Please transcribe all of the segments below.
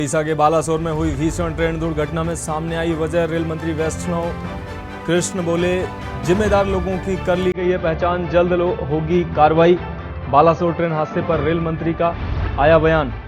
उड़ीसा के बालासोर में हुई भीषण ट्रेन दुर्घटना में सामने आई वजह। रेल मंत्री वैष्णव कृष्ण बोले, जिम्मेदार लोगों की कर ली गई है पहचान, जल्द होगी कार्रवाई। बालासोर ट्रेन हादसे पर रेल मंत्री का आया बयान।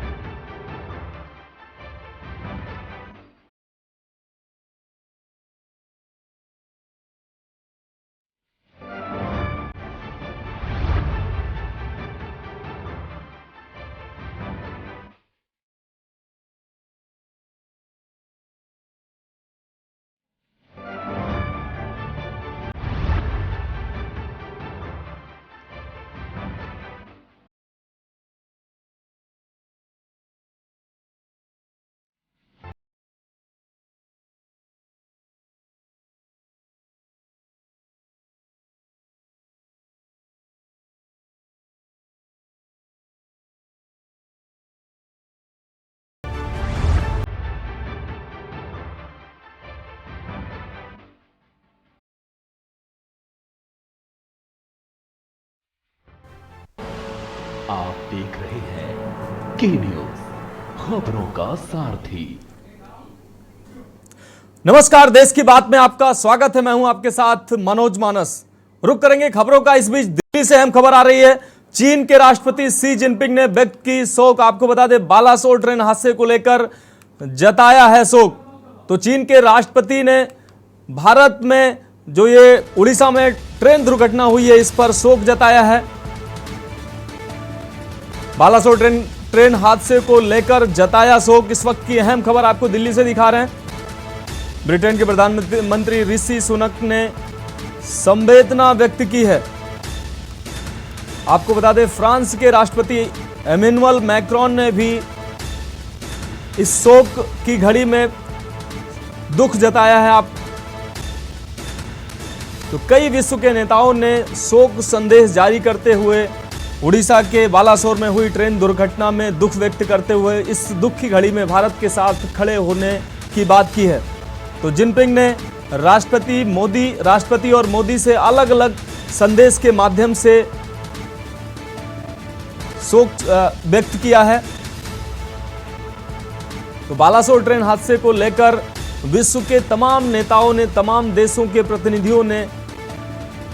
आप देख रहे हैं के न्यूज, खबरों का सारथी। नमस्कार, देश की बात में आपका स्वागत है। मैं हूं आपके साथ मनोज मानस। रुक करेंगे खबरों का। इस बीच दिल्ली से अहम खबर आ रही है। चीन के राष्ट्रपति शी जिनपिंग ने व्यक्त की शोक। आपको बता दें, बालासोर ट्रेन हादसे को लेकर जताया है शोक। तो चीन के राष्ट्रपति ने भारत में जो ये उड़ीसा में ट्रेन दुर्घटना हुई है, इस पर शोक जताया है। बालासोर ट्रेन हादसे को लेकर जताया शोक। इस वक्त की अहम खबर आपको दिल्ली से दिखा रहे हैं। ब्रिटेन के प्रधानमंत्री ऋषि सुनक ने संवेदना व्यक्त की है। आपको बता दें, फ्रांस के राष्ट्रपति इमैनुअल मैक्रोन ने भी इस शोक की घड़ी में दुख जताया है। तो कई विश्व के नेताओं ने शोक संदेश जारी करते हुए उड़ीसा के बालासोर में हुई ट्रेन दुर्घटना में दुख व्यक्त करते हुए इस दुख की घड़ी में भारत के साथ खड़े होने की बात की है। तो जिनपिंग ने राष्ट्रपति और मोदी से अलग अलग संदेश के माध्यम से शोक व्यक्त किया है। तो बालासोर ट्रेन हादसे को लेकर विश्व के तमाम नेताओं ने, तमाम देशों के प्रतिनिधियों ने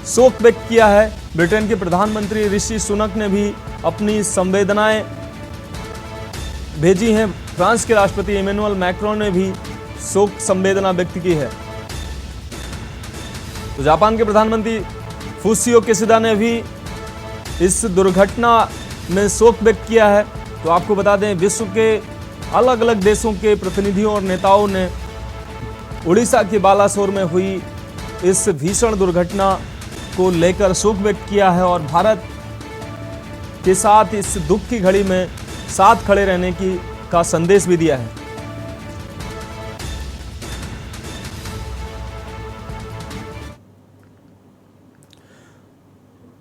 शोक व्यक्त किया है। ब्रिटेन के प्रधानमंत्री ऋषि सुनक ने भी अपनी संवेदनाएं भेजी हैं। फ्रांस के राष्ट्रपति इमैनुअल मैक्रोन ने भी शोक संवेदना व्यक्त की है। तो जापान के प्रधानमंत्री फुसियो किशिदा ने भी इस दुर्घटना में शोक व्यक्त किया है। तो आपको बता दें, विश्व के अलग अलग देशों के प्रतिनिधियों और नेताओं ने उड़ीसा के बालासोर में हुई इस भीषण दुर्घटना को लेकर शोक व्यक्त किया है और भारत के साथ इस दुख की घड़ी में साथ खड़े रहने का संदेश भी दिया है।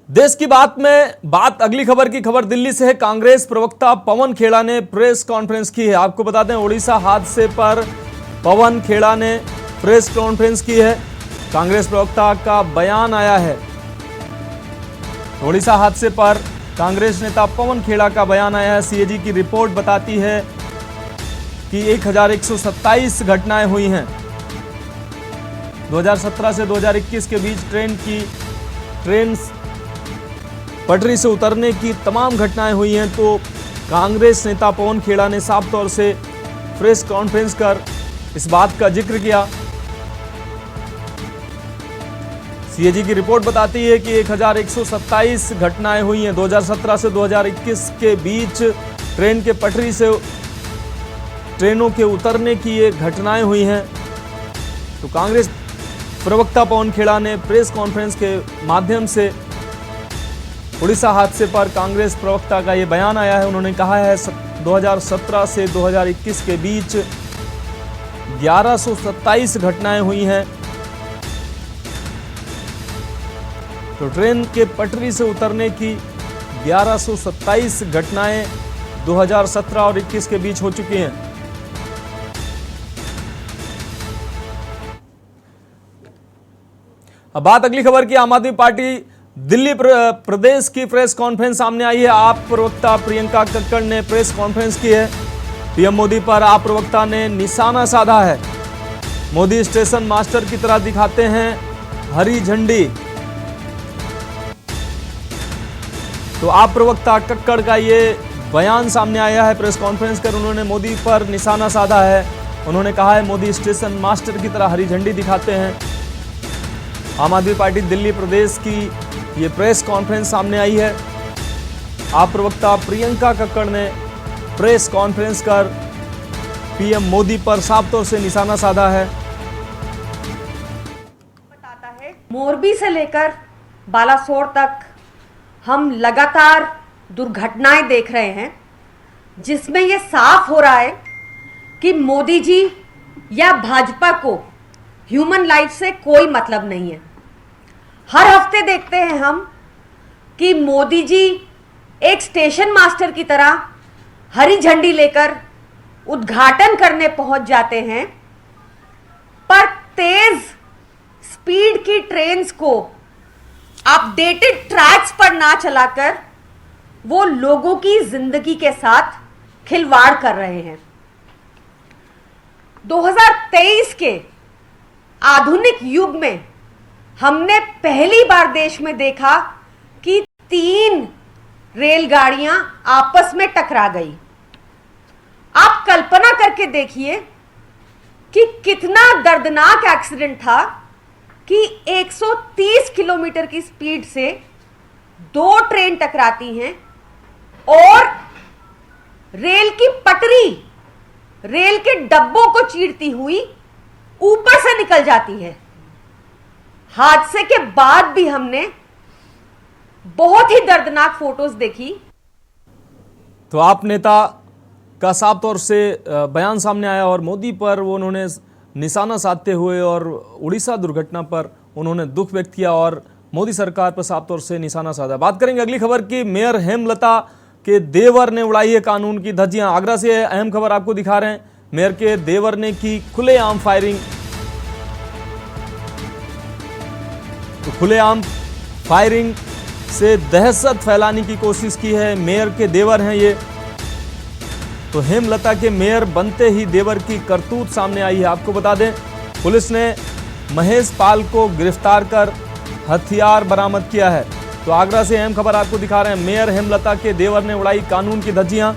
देश की बात में अगली खबर की खबर दिल्ली से है। कांग्रेस प्रवक्ता पवन खेड़ा ने प्रेस कॉन्फ्रेंस की है। आपको बता दें, उड़ीसा हादसे पर पवन खेड़ा ने प्रेस कॉन्फ्रेंस की है। कांग्रेस प्रवक्ता का बयान आया है। उड़ीसा हादसे पर कांग्रेस नेता पवन खेड़ा का बयान आया है। सीएजी की रिपोर्ट बताती है कि 1127 घटनाएं हुई हैं। 2017 से 2021 के बीच ट्रेन पटरी से उतरने की तमाम घटनाएं हुई हैं। तो कांग्रेस नेता पवन खेड़ा ने साफ तौर से प्रेस कॉन्फ्रेंस कर इस बात का जिक्र किया। सीएजी की रिपोर्ट बताती है कि 1127 घटनाएं हुई हैं। 2017 से 2021 के बीच ट्रेन के पटरी से ट्रेनों के उतरने की ये घटनाएं हुई हैं। तो कांग्रेस प्रवक्ता पवन खेड़ा ने प्रेस कॉन्फ्रेंस के माध्यम से उड़ीसा हादसे पर कांग्रेस प्रवक्ता का ये बयान आया है। उन्होंने कहा है 2017 से 2021 के बीच 1127 घटनाएं हुई हैं। तो ट्रेन के पटरी से उतरने की 1127 घटनाएं 2017 और 21 के बीच हो चुकी हैं। अब बात अगली खबर की। आम आदमी पार्टी दिल्ली प्रदेश की प्रेस कॉन्फ्रेंस सामने आई है। आप प्रवक्ता प्रियंका कक्कड़ ने प्रेस कॉन्फ्रेंस की है। पीएम मोदी पर आप प्रवक्ता ने निशाना साधा है। मोदी स्टेशन मास्टर की तरह दिखाते हैं हरी झंडी। तो आप प्रवक्ता कक्कड़ का ये बयान सामने आया है। प्रेस कॉन्फ्रेंस कर उन्होंने मोदी पर निशाना साधा है। उन्होंने कहा है मोदी स्टेशन मास्टर की तरह हरी झंडी दिखाते हैं। आम आदमी पार्टी दिल्ली प्रदेश की ये प्रेस कॉन्फ्रेंस सामने आई है। आप प्रवक्ता प्रियंका कक्कड़ ने प्रेस कॉन्फ्रेंस कर पीएम मोदी पर साफ तौर से निशाना साधा है। बताता है मोरबी से लेकर बालासोर तक हम लगातार दुर्घटनाएं देख रहे हैं, जिसमें यह साफ हो रहा है कि मोदी जी या भाजपा को ह्यूमन लाइफ से कोई मतलब नहीं है। हर हफ्ते देखते हैं हम कि मोदी जी एक स्टेशन मास्टर की तरह हरी झंडी लेकर उद्घाटन करने पहुंच जाते हैं, पर तेज स्पीड की ट्रेन्स को अपडेटेड ट्रैक्स पर ना चलाकर वो लोगों की जिंदगी के साथ खिलवाड़ कर रहे हैं। 2023 के आधुनिक युग में हमने पहली बार देश में देखा कि 3 रेलगाड़ियां आपस में टकरा गई। आप कल्पना करके देखिए कि कितना दर्दनाक एक्सीडेंट था कि 130 किलोमीटर की स्पीड से 2 ट्रेन टकराती हैं और रेल की पटरी रेल के डब्बों को चीरती हुई ऊपर से निकल जाती है। हादसे के बाद भी हमने बहुत ही दर्दनाक फोटोज देखी। तो आप नेता का साफ तौर से बयान सामने आया और मोदी पर वो उन्होंने निशाना साधते हुए और उड़ीसा दुर्घटना पर उन्होंने दुख व्यक्त किया और मोदी सरकार पर साफ तौर से निशाना साधा। बात करेंगे अगली खबर की। मेयर हेमलता के देवर ने उड़ाई है कानून की धज्जियां। आगरा से अहम खबर आपको दिखा रहे हैं। मेयर के देवर ने की खुलेआम फायरिंग। तो खुलेआम फायरिंग से दहशत फैलाने की कोशिश की है। मेयर के देवर हैं ये। तो हेमलता के मेयर बनते ही देवर की करतूत सामने आई है। आपको बता दें पुलिस ने महेश पाल को गिरफ्तार कर हथियार बरामद किया है। तो आगरा से अहम खबर आपको दिखा रहे हैं। मेयर हेमलता के देवर ने उड़ाई कानून की धज्जियां।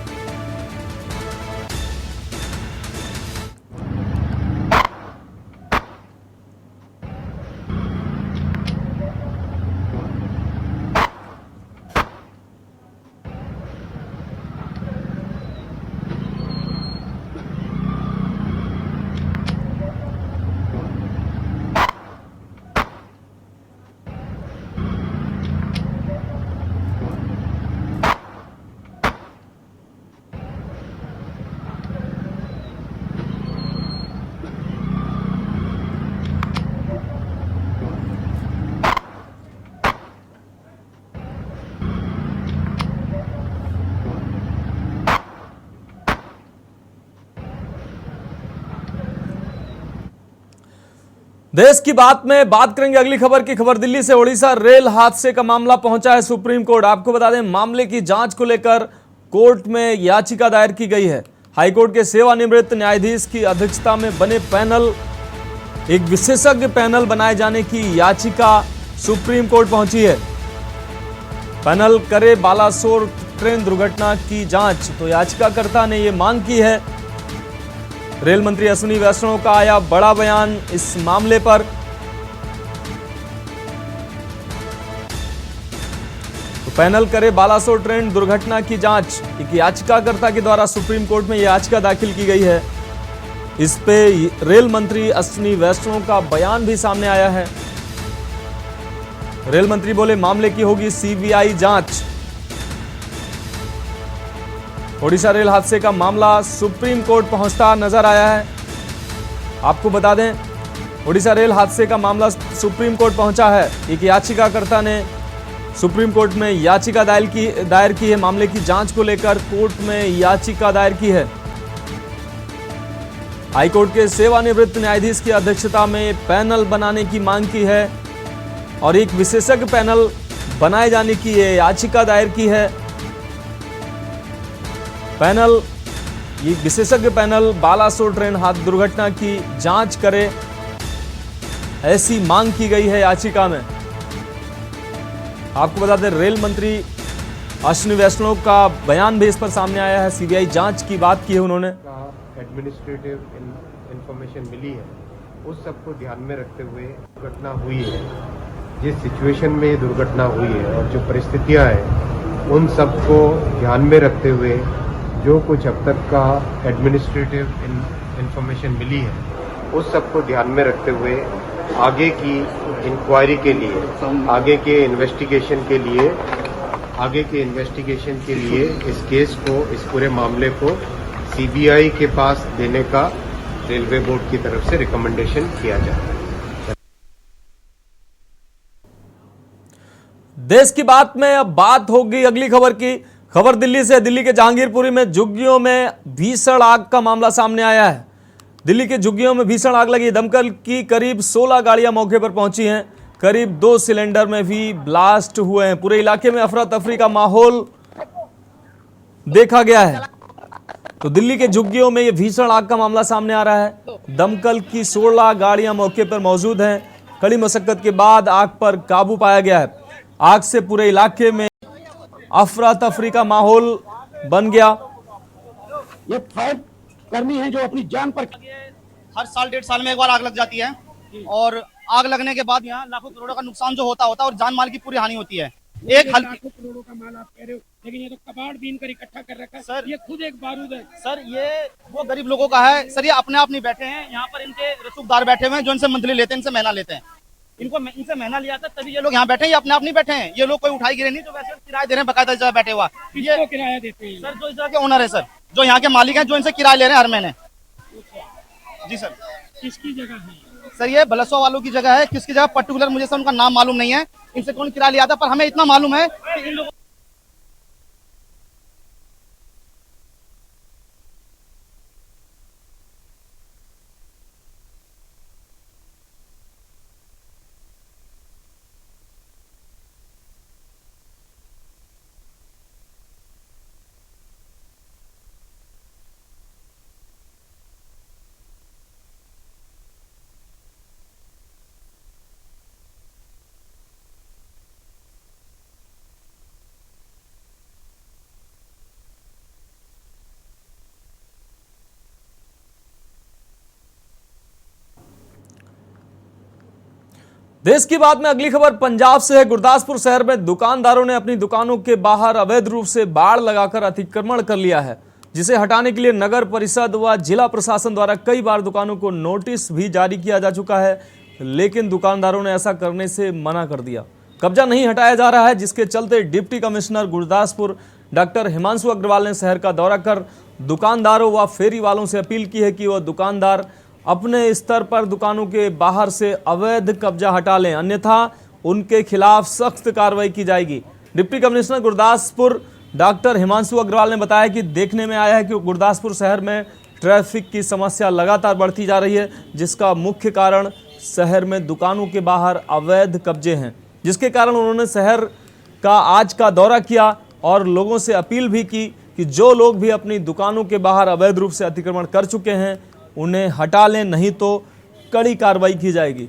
देश की बात में बात करेंगे अगली खबर की। खबर दिल्ली से। उड़ीसा रेल हादसे का मामला पहुंचा है सुप्रीम कोर्ट। आपको बता दें मामले की जांच को लेकर कोर्ट में याचिका दायर की गई है। हाईकोर्ट के सेवानिवृत्त न्यायाधीश की अध्यक्षता में बने पैनल, एक विशेषज्ञ पैनल बनाए जाने की याचिका सुप्रीम कोर्ट पहुंची है। पैनल करे बालासोर ट्रेन दुर्घटना की जांच। तो याचिकाकर्ता ने यह मांग की है। रेल मंत्री अश्विनी वैष्णव का आया बड़ा बयान इस मामले पर। तो पैनल करे बालासोर ट्रेन दुर्घटना की जांच। एक याचिकाकर्ता के द्वारा सुप्रीम कोर्ट में याचिका दाखिल की गई है। इस पे रेल मंत्री अश्विनी वैष्णव का बयान भी सामने आया है। रेल मंत्री बोले मामले की होगी सीबीआई जांच। ओडिशा रेल हादसे का मामला सुप्रीम कोर्ट पहुंचता नजर आया है। आपको बता दें ओडिशा रेल हादसे का मामला सुप्रीम कोर्ट पहुंचा है। एक याचिकाकर्ता ने सुप्रीम कोर्ट में याचिका दायर की है। मामले की जांच को लेकर कोर्ट में याचिका दायर की है। हाईकोर्ट के सेवानिवृत्त न्यायाधीश की अध्यक्षता में पैनल बनाने की मांग की है और एक विशेषज्ञ पैनल बनाए जाने की याचिका दायर की है। पैनल ये विशेषज्ञ पैनल बालासोर ट्रेन हादसा दुर्घटना की जांच करे, ऐसी मांग की गई है याचिका में। आपको बता दें, रेल मंत्री अश्विनी वैष्णव का बयान भी इस पर सामने आया है। सीबीआई जांच की बात की है उन्होंने। एडमिनिस्ट्रेटिव इंफॉर्मेशन मिली है, उस सबको ध्यान में रखते हुए घटना हुई है, जिस सिचुएशन में ये दुर्घटना हुई है और जो परिस्थितियां हैं, उन सबको ध्यान में रखते हुए जो कुछ अब तक का एडमिनिस्ट्रेटिव इंफॉर्मेशन मिली है, उस सबको ध्यान में रखते हुए आगे की इंक्वायरी के लिए, आगे के इन्वेस्टिगेशन के लिए इस केस को, इस पूरे मामले को सीबीआई के पास देने का रेलवे बोर्ड की तरफ से रिकमेंडेशन किया जाता है। देश की बात में अब बात होगी अगली खबर की। खबर दिल्ली से। दिल्ली के जहांगीरपुरी में झुग्गियों में भीषण आग का मामला सामने आया है। दिल्ली के झुग्गियों में भीषण आग लगी। दमकल की करीब 16 गाड़ियां मौके पर पहुंची हैं। करीब 2 सिलेंडर में भी ब्लास्ट हुए हैं। पूरे इलाके में अफरा तफरी का माहौल देखा गया है। तो दिल्ली के झुग्गियों में यह भीषण आग का मामला सामने आ रहा है। दमकल की 16 गाड़ियां मौके पर मौजूद हैं। कड़ी मशक्कत के बाद आग पर काबू पाया गया है। आग से पूरे इलाके में अफरा तफरी का माहौल बन गया। ये फायर कर्मी है जो अपनी जान पर हर साल 1.5 साल में एक बार आग लग जाती है और आग लगने के बाद यहाँ लाखों करोड़ों का नुकसान जो होता है और जान माल की पूरी हानि होती है। एक लाखों करोड़ों का माल आप कह रहे हो, लेकिन ये तो कबाड़ बीन कर इकट्ठा कर रखा है सर। ये खुद एक बारूद है सर। ये वो गरीब लोगों का है सर। ये अपने आप नहीं बैठे हैं, यहाँ पर इनके रसूखदार बैठे हुए हैं जो इनसे मंथली लेते हैं, इनसे महीना लेते हैं। इनसे महीना लिया था तभी ये लोग यहाँ बैठे हैं। ये अपने आप नहीं बैठे हैं। ये लोग कोई उठाई गिरे नहीं, जो वैसे किराया दे रहे हैं बकायदा जगह बैठे हुआ। ये किराया देते हैं सर जो इस जगह के ओनर है सर, जो यहाँ के मालिक हैं, जो इनसे किराया ले रहे हैं हर महीने। जी सर। किसकी जगह है सर? ये बलसवा वालों की जगह है। किसकी जगह पर्टिकुलर मुझे सर उनका नाम मालूम नहीं है, इनसे कौन किराया लिया था, पर हमें इतना मालूम है कि इन लोगों देश की बात में अगली खबर पंजाब से है। गुरदासपुर शहर में दुकानदारों ने अपनी दुकानों के बाहर अवैध रूप से बाड़ लगाकर अतिक्रमण कर लिया है, जिसे हटाने के लिए नगर परिषद व जिला प्रशासन द्वारा कई बार दुकानों को नोटिस भी जारी किया जा चुका है, लेकिन दुकानदारों ने ऐसा करने से मना कर दिया। कब्जा नहीं हटाया जा रहा है, जिसके चलते deputy commissioner Gurdaspur doctor Himanshu Agarwal ने शहर का दौरा कर दुकानदारों व फेरी वालों से अपील की है कि वह दुकानदार अपने स्तर पर दुकानों के बाहर से अवैध कब्जा हटा लें, अन्यथा उनके खिलाफ सख्त कार्रवाई की जाएगी। Deputy commissioner Gurdaspur doctor Himanshu Agarwal ने बताया कि देखने में आया है कि गुरदासपुर शहर में ट्रैफिक की समस्या लगातार बढ़ती जा रही है, जिसका मुख्य कारण शहर में दुकानों के बाहर अवैध कब्जे हैं, जिसके कारण उन्होंने शहर का आज का दौरा किया और लोगों से अपील भी की कि जो लोग भी अपनी दुकानों के बाहर अवैध रूप से अतिक्रमण कर चुके हैं उन्हें हटा लें, नहीं तो कड़ी कार्रवाई की जाएगी।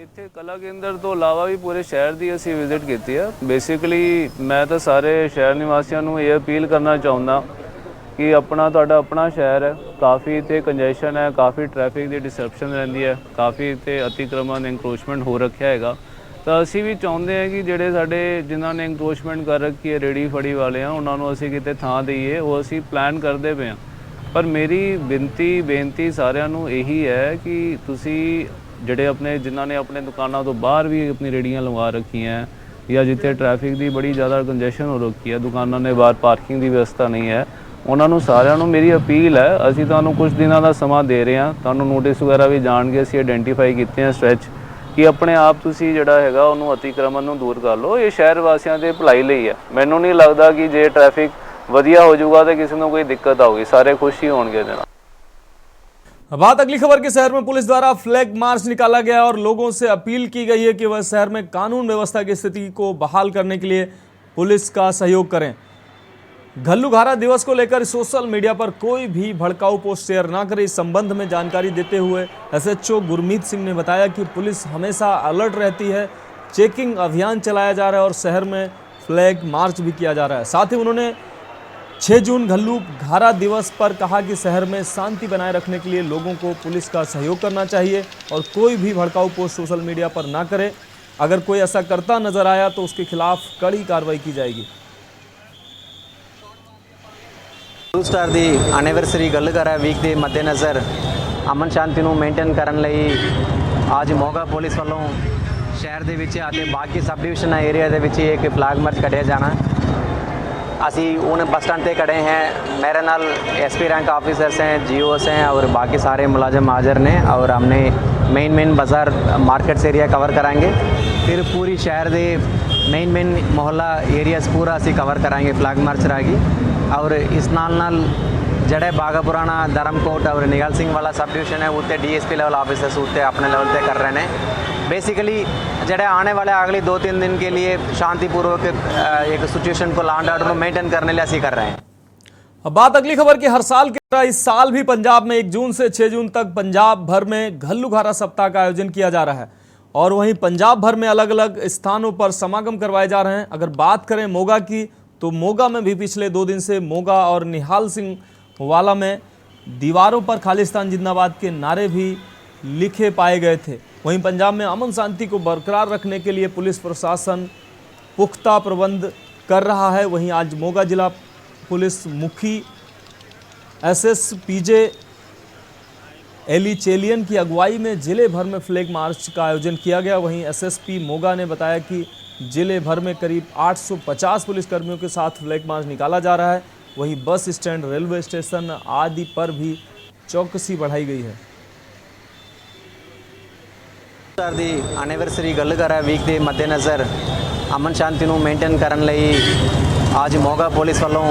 ਇੱਥੇ ਕਲਾ ਕੇਂਦਰ ਤੋਂ ਇਲਾਵਾ ਵੀ ਪੂਰੇ ਸ਼ਹਿਰ ਦੀ ਅਸੀਂ ਵਿਜ਼ਿਟ ਕੀਤੀ ਹੈ। ਬੇਸਿਕਲੀ ਮੈਂ ਤਾਂ ਸਾਰੇ ਸ਼ਹਿਰ ਨਿਵਾਸੀਆਂ ਨੂੰ ਇਹ ਅਪੀਲ ਕਰਨਾ ਚਾਹੁੰਦਾ ਕਿ ਤੁਹਾਡਾ ਆਪਣਾ ਸ਼ਹਿਰ ਹੈ, ਕਾਫੀ ਇੱਥੇ ਕੰਜੈਸ਼ਨ ਹੈ, ਕਾਫੀ ਟ੍ਰੈਫਿਕ ਦੀ ਡਿਸਰਪਸ਼ਨ ਰਹਿੰਦੀ ਹੈ, ਕਾਫੀ ਇੱਥੇ ਅਤੀਕ੍ਰਮਣ ਐਨਕਰੋਚਮੈਂਟ ਹੋ ਰੱਖਿਆ ਹੈਗਾ। ਤਾਂ ਅਸੀਂ ਵੀ ਚਾਹੁੰਦੇ ਹਾਂ ਕਿ ਜਿਹੜੇ ਸਾਡੇ ਜਿਨ੍ਹਾਂ ਨੇ ਐਨਕਰੋਚਮੈਂਟ ਕਰ ਰੱਖੀ ਹੈ, ਰੇੜੀ ਫੜੀ ਵਾਲੇ ਆ, ਉਹਨਾਂ ਨੂੰ ਅਸੀਂ ਕਿਤੇ ਥਾਂ ਦੇਈਏ, ਉਹ ਅਸੀਂ ਪਲਾਨ ਕਰਦੇ ਪਏ ਹਾਂ। ਪਰ ਮੇਰੀ ਬੇਨਤੀ ਸਾਰਿਆਂ ਨੂੰ ਇਹੀ ਹੈ ਕਿ ਤੁਸੀਂ ਜਿਹੜੇ ਆਪਣੇ ਜਿਨ੍ਹਾਂ ਨੇ ਆਪਣੇ ਦੁਕਾਨਾਂ ਤੋਂ ਬਾਹਰ ਵੀ ਆਪਣੀ ਰੇੜੀਆਂ ਲਗਾ ਰੱਖੀਆਂ ਜਾਂ ਜਿੱਥੇ ਟ੍ਰੈਫਿਕ ਦੀ ਬੜੀ ਜ਼ਿਆਦਾ ਕੰਜੈਸ਼ਨ ਹੋ ਰੱਖੀ ਹੈ, ਦੁਕਾਨਾਂ ਦੇ ਬਾਹਰ ਪਾਰਕਿੰਗ ਦੀ ਵਿਵਸਥਾ ਨਹੀਂ ਹੈ, ਉਹਨਾਂ ਨੂੰ ਸਾਰਿਆਂ ਨੂੰ ਮੇਰੀ ਅਪੀਲ ਹੈ, ਅਸੀਂ ਤੁਹਾਨੂੰ ਕੁਝ ਦਿਨਾਂ ਦਾ ਸਮਾਂ ਦੇ ਰਹੇ ਹਾਂ, ਤੁਹਾਨੂੰ ਨੋਟਿਸ ਵਗੈਰਾ ਵੀ ਜਾਣਗੇ ਅਸੀਂ ਆਇਡੈਂਟੀਫਾਈ ਕੀਤੇ ਆ ਸਟ੍ਰੈਚ, ਕਿ ਆਪਣੇ ਆਪ ਤੁਸੀਂ ਜਿਹੜਾ ਹੈਗਾ ਉਹਨੂੰ ਅਤੀਕ੍ਰਮਣ ਨੂੰ ਦੂਰ ਕਰ ਲਓ। ਇਹ ਸ਼ਹਿਰ ਵਾਸੀਆਂ ਦੇ ਭਲਾਈ ਲਈ ਹੈ। ਮੈਨੂੰ ਨਹੀਂ ਲੱਗਦਾ ਕਿ ਜੇ ਟ੍ਰੈਫਿਕ ਵਧੀਆ ਹੋ ਜਾਊਗਾ ਤਾਂ ਕਿਸੇ ਨੂੰ ਕੋਈ ਦਿੱਕਤ ਆਊਗੀ, ਸਾਰੇ ਖੁਸ਼ ਹੀ ਹੋਣਗੇ ਇਹਦੇ ਨਾਲ। बात अगली खबर के शहर में पुलिस द्वारा फ्लैग मार्च निकाला गया और लोगों से अपील की गई है कि वह शहर में कानून व्यवस्था की स्थिति को बहाल करने के लिए पुलिस का सहयोग करें। घल्लूघारा दिवस को लेकर सोशल मीडिया पर कोई भी भड़काऊ पोस्ट शेयर ना करे। इस संबंध में जानकारी देते हुए एसएचओ गुरमीत सिंह ने बताया कि पुलिस हमेशा अलर्ट रहती है, चेकिंग अभियान चलाया जा रहा है और शहर में फ्लैग मार्च भी किया जा रहा है। साथ ही उन्होंने 6 जून घल्लूघारा दिवस पर कहा कि शहर में शांति बनाए रखने के लिए लोगों को पुलिस का सहयोग करना चाहिए और कोई भी भड़काऊ पोस्ट सोशल मीडिया पर ना करे। अगर कोई ऐसा करता नजर आया तो उसके खिलाफ कड़ी कार्रवाई की जाएगी। ब्लू स्टार दी ਐਨੀਵਰਸਰੀ ਘੱਲੂਘਾਰਾ ਵੀਕ ਦੇ ਮੱਦੇਨਜ਼ਰ ਅਮਨ ਸ਼ਾਂਤੀ ਨੂੰ ਮੇਨਟੇਨ ਕਰਨ ਲਈ ਅੱਜ ਮੋਗਾ ਪੁਲਿਸ ਵੱਲੋਂ ਸ਼ਹਿਰ ਦੇ ਵਿੱਚ ਅਤੇ ਬਾਕੀ ਸਬ ਡਿਵੀਜ਼ਨ ਏਰੀਆ ਦੇ ਵਿੱਚ ਇੱਕ ਫਲੈਗ ਮਾਰਚ ਕੱਢਿਆ ਜਾਣਾ। ਅਸੀਂ ਹੁਣ बस स्टैंड पे खड़े हैं। मेरे नाल एसपी रैंक ऑफिसर्स हैं, जीओस हैं और बाकी सारे मुलाजिम हाजिर ने और हमने मेन बाज़ार मार्केट्स एरिया कवर कराएंगे। फिर पूरी शहर के मेन मोहल्ला एरियाज पूरा असी कवर कराएंगे फ्लैग मार्च रहेगी। और इस नाल जड़े बागा पुराना धर्मकोट और निगल सिंह वाला सब डिविजन है उत्ते डीएसपी लेवल ऑफिसर्स उत्ते अपने लेवल पे कर रहे हैं। बेसिकली जड़े आने वाले अगले 2-3 दिन के लिए शांतिपूर्वक एक सिचुएशन को लॉ एंड ऑर्डर को मेंटेन करने लिए ऐसे कर रहे हैं। अब बात अगली खबर की। हर साल की तरह इस साल भी पंजाब में 1 जून से 6 जून तक पंजाब भर में घल्लूघारा सप्ताह का आयोजन किया जा रहा है और वहीं पंजाब भर में अलग अलग स्थानों पर समागम करवाए जा रहे हैं। अगर बात करें मोगा की तो मोगा में भी पिछले 2 दिन से मोगा और निहाल सिंह वाला में दीवारों पर खालिस्तान जिंदाबाद के नारे भी लिखे पाए गए थे। वहीं पंजाब में अमन शांति को बरकरार रखने के लिए पुलिस प्रशासन पुख्ता प्रबंध कर रहा है। वहीं आज मोगा जिला पुलिस मुखी एसएसपीजे एली चेलियन की अगुवाई में जिले भर में फ्लैग मार्च का आयोजन किया गया। वहीं एसएसपी मोगा ने बताया कि जिले भर में करीब 850 पुलिसकर्मियों के साथ फ्लैग मार्च निकाला जा रहा है। वहीं बस स्टैंड, रेलवे स्टेशन आदि पर भी चौकसी बढ़ाई गई है। दी ਐਨੀਵਰਸਰੀ ਘੱਲੂਘਾਰਾ ਵੀਕ ਦੇ ਮੱਦੇਨਜ਼ਰ ਅਮਨ ਸ਼ਾਂਤੀ ਨੂੰ ਮੇਨਟੇਨ ਕਰਨ ਲਈ ਅੱਜ ਮੋਗਾ ਪੁਲਿਸ ਵੱਲੋਂ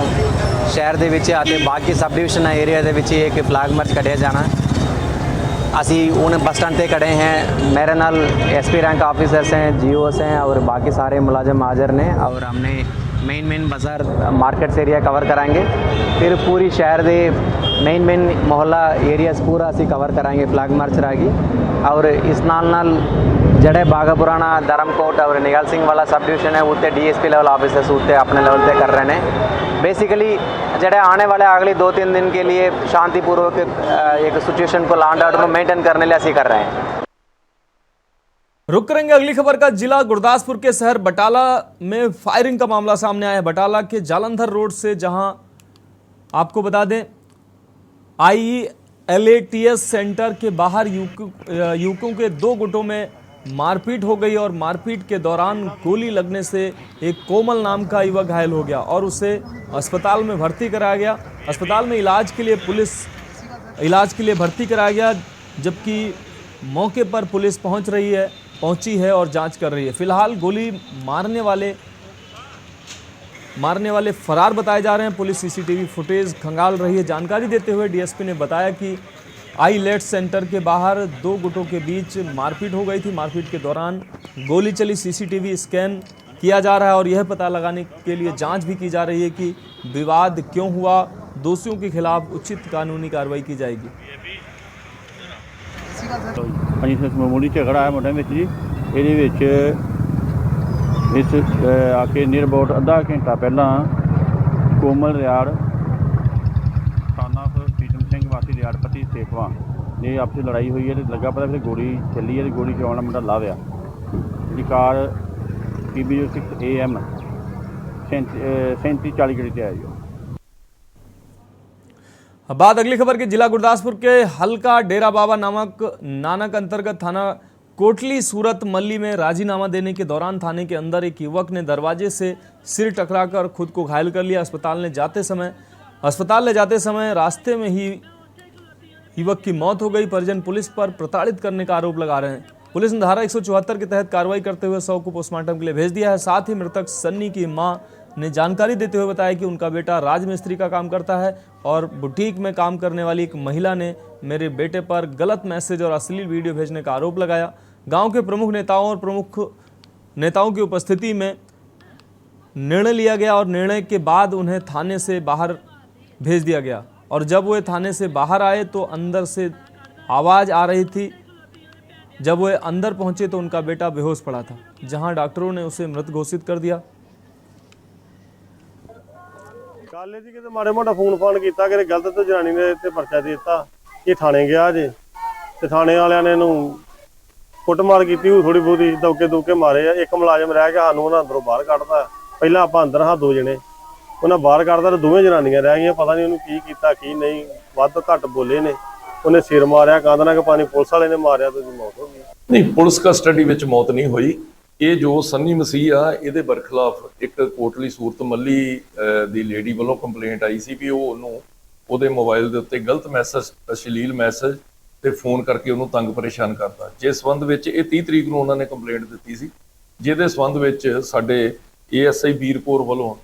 ਸ਼ਹਿਰ ਦੇ ਵਿੱਚ ਅਤੇ ਬਾਕੀ ਸਬ ਡਿਵੀਜ਼ਨ ਏਰੀਆ ਦੇ ਵਿੱਚ ਇੱਕ ਫਲੈਗ ਮਾਰਚ ਕੱਢਿਆ ਜਾਣਾ। ਅਸੀਂ ਹੁਣ बस स्टैंड पे खड़े हैं। मेरे नाल एसपी रैंक ऑफिसर्स हैं, जीओस हैं और बाकी सारे मुलाजिम हाजिर ने और हमने मेन बाज़ार मार्केट्स एरिया कवर कराएंगे। फिर पूरी शहर के मेन मोहल्ला एरियाज पूरा असी कवर कराएंगे फ्लैग मार्च रहेगी। और इस नाल जड़े बागा पुराना धर्मकोट और निगल सिंह वाला सब डिविजन है उत्ते डीएसपी लेवल ऑफिसर्स उत्ते अपने लेवल पे कर रहे हैं। बेसिकली जड़े आने वाले अगले 2-3 दिन के लिए शांतिपूर्वक एक सिचुएशन को लॉ एंड ऑर्डर को मेंटेन करने लिए ऐसे कर रहे हैं। रुक करेंगे अगली खबर का। जिला गुरदासपुर के शहर बटाला में फायरिंग का मामला सामने आया है। बटाला के जालंधर रोड से, जहां आपको बता दें IELATS सेंटर के बाहर युवकों के 2 गुटों में मारपीट हो गई और मारपीट के दौरान गोली लगने से एक कोमल नाम का युवक घायल हो गया और उसे अस्पताल में भर्ती कराया गया। अस्पताल में इलाज के लिए भर्ती कराया गया, जबकि मौके पर पुलिस पहुंची है और जांच कर रही है। फिलहाल गोली मारने वाले फरार बताए जा रहे हैं। पुलिस सीसीटीवी फुटेज खंगाल रही है। जानकारी देते हुए डीएसपी ने बताया कि IELATS सेंटर के बाहर 2 गुटों के बीच मारपीट हो गई थी। मारपीट के दौरान गोली चली। सीसीटीवी स्कैन किया जा रहा है और यह पता लगाने के लिए जांच भी की जा रही है कि विवाद क्यों हुआ। दोषियों के खिलाफ उचित कानूनी कार्रवाई की जाएगी। मामूली झगड़ा है मुंडे जी, ये इस आके नीयर अबाउट अद्धा घंटा पहला कोमल रियाड़ साना सीतम सिंह वासी रियाड़पति सेखवा ने आपसी लड़ाई हुई है। लगा पता फिर गोली चली है। गोली चलाने मुंडा लाव्या जी कार PB06 AM 3740 गड़ी से आई। अब बात अगली खबर की। जिला गुरदासपुर के हल्का डेरा बाबा नानक अंतर्गत थाना कोटली सूरत मल्ली में राजीनामा देने के दौरान थाने के अंदर एक युवक ने दरवाजे से सिर टकराकर खुद को घायल कर लिया। अस्पताल ले जाते समय रास्ते में ही युवक की मौत हो गई। परिजन पुलिस पर प्रताड़ित करने का आरोप लगा रहे हैं। पुलिस ने धारा 174 के तहत कार्रवाई करते हुए शव को पोस्टमार्टम के लिए भेज दिया है। साथ ही मृतक सन्नी की मां ने जानकारी देते हुए बताया कि उनका बेटा राजमिस्त्री का काम करता है और बुटीक में काम करने वाली एक महिला ने मेरे बेटे पर गलत मैसेज और अश्लील वीडियो भेजने का आरोप लगाया। गांव के प्रमुख नेताओं और प्रमुख नेताओं की उपस्थिति में निर्णय लिया गया और निर्णय के बाद उन्हें थाने से बाहर भेज दिया गया। और जब वे थाने से बाहर आए तो अंदर से आवाज़ आ रही थी। जब वे अंदर पहुंचे तो उनका बेटा बेहोश पड़ा था, जहां डॉक्टरों ने उसे मृत घोषित कर दिया। काले जी किते माड़े मोटा फोन फान किया कि गलत तो जनानी ने इत्थे परचा दे दिता कि थाने गया जे ते थाने वालियां ने इहनूं कुटमार की थोड़ी बहुती दौके दुके मारे। एक मुलाजम रह गया, सानूं उन्हां अंदरों बाहर कढ़ता। पहला आपां अंदर हां 2 जने, उन्हां बाहर कढ़ता ते दोवें जनानियां रह गईयां। पता नहीं उन्होंने की कीता की नहीं, वध घट बोले ने। उन्हें सिर मारिया, कंध नाल पानी पुलिस वाले ने मारिया तो मौत हो गई। नहीं, पुलिस कस्टडी विच मौत नहीं हुई। ये जो सन्नी मसीह आ इहदे बरखिलाफ एक कोटली सूरत मल्ली दी लेडी वालों कंप्लेंट आई सी भी ਉਹਨੂੰ ਉਹਦੇ मोबाइल ਦੇ ਉੱਤੇ गलत मैसेज, अश्लील मैसेज ਤੇ फोन करके ਉਹਨੂੰ तंग परेशान करता। जिस संबंध ਵਿੱਚ ਇਹ 30 ਤਰੀਕ ਨੂੰ ਉਹਨਾਂ ਨੇ ਕੰਪਲੇਂਟ ਦਿੱਤੀ ਸੀ, ਜਿਹਦੇ ਸੰਬੰਧ ਵਿੱਚ ਸਾਡੇ ASI ਵੀਰਪੁਰ ਵੱਲੋਂ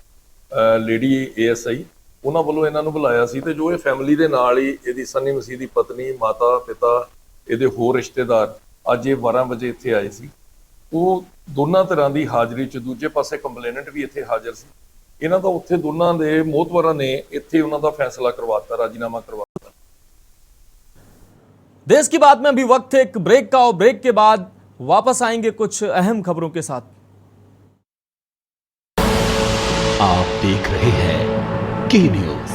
ਲੇਡੀ ASI ਉਹਨਾਂ ਵੱਲੋਂ ਇਹਨਾਂ ਨੂੰ ਬੁਲਾਇਆ ਸੀ ਤੇ ਜੋ ਇਹ ਫੈਮਿਲੀ ਦੇ ਨਾਲ ਹੀ ਇਹਦੀ ਸन्नी ਮਸੀਹ ਦੀ ਪਤਨੀ, ਮਾਤਾ, ਪਿਤਾ, ਇਹਦੇ ਹੋਰ ਰਿਸ਼ਤੇਦਾਰ ਅੱਜ ਇਹ 12 ਵਜੇ ਇੱਥੇ ਆਏ ਸੀ। ਉਹ ਦੋਨਾਂ ਤਰ੍ਹਾਂ ਦੀ ਹਾਜ਼ਰੀ 'ਚ ਦੂਜੇ ਪਾਸੇ ਕੰਪਲੇਨੈਂਟ ਵੀ ਇੱਥੇ ਹਾਜ਼ਰ ਸੀ। ਇਹਨਾਂ ਦਾ ਉੱਥੇ ਦੋਨਾਂ ਦੇ ਮੋਹਤਵਰਾਂ ਨੇ ਇੱਥੇ ਉਹਨਾਂ ਦਾ फैसला करवाता, राजीनामा करवाता। देश की बात में अभी वक्त है एक ब्रेक का और ब्रेक के बाद वापस आएंगे कुछ अहम खबरों के साथ। आप देख रहे हैं की न्यूज,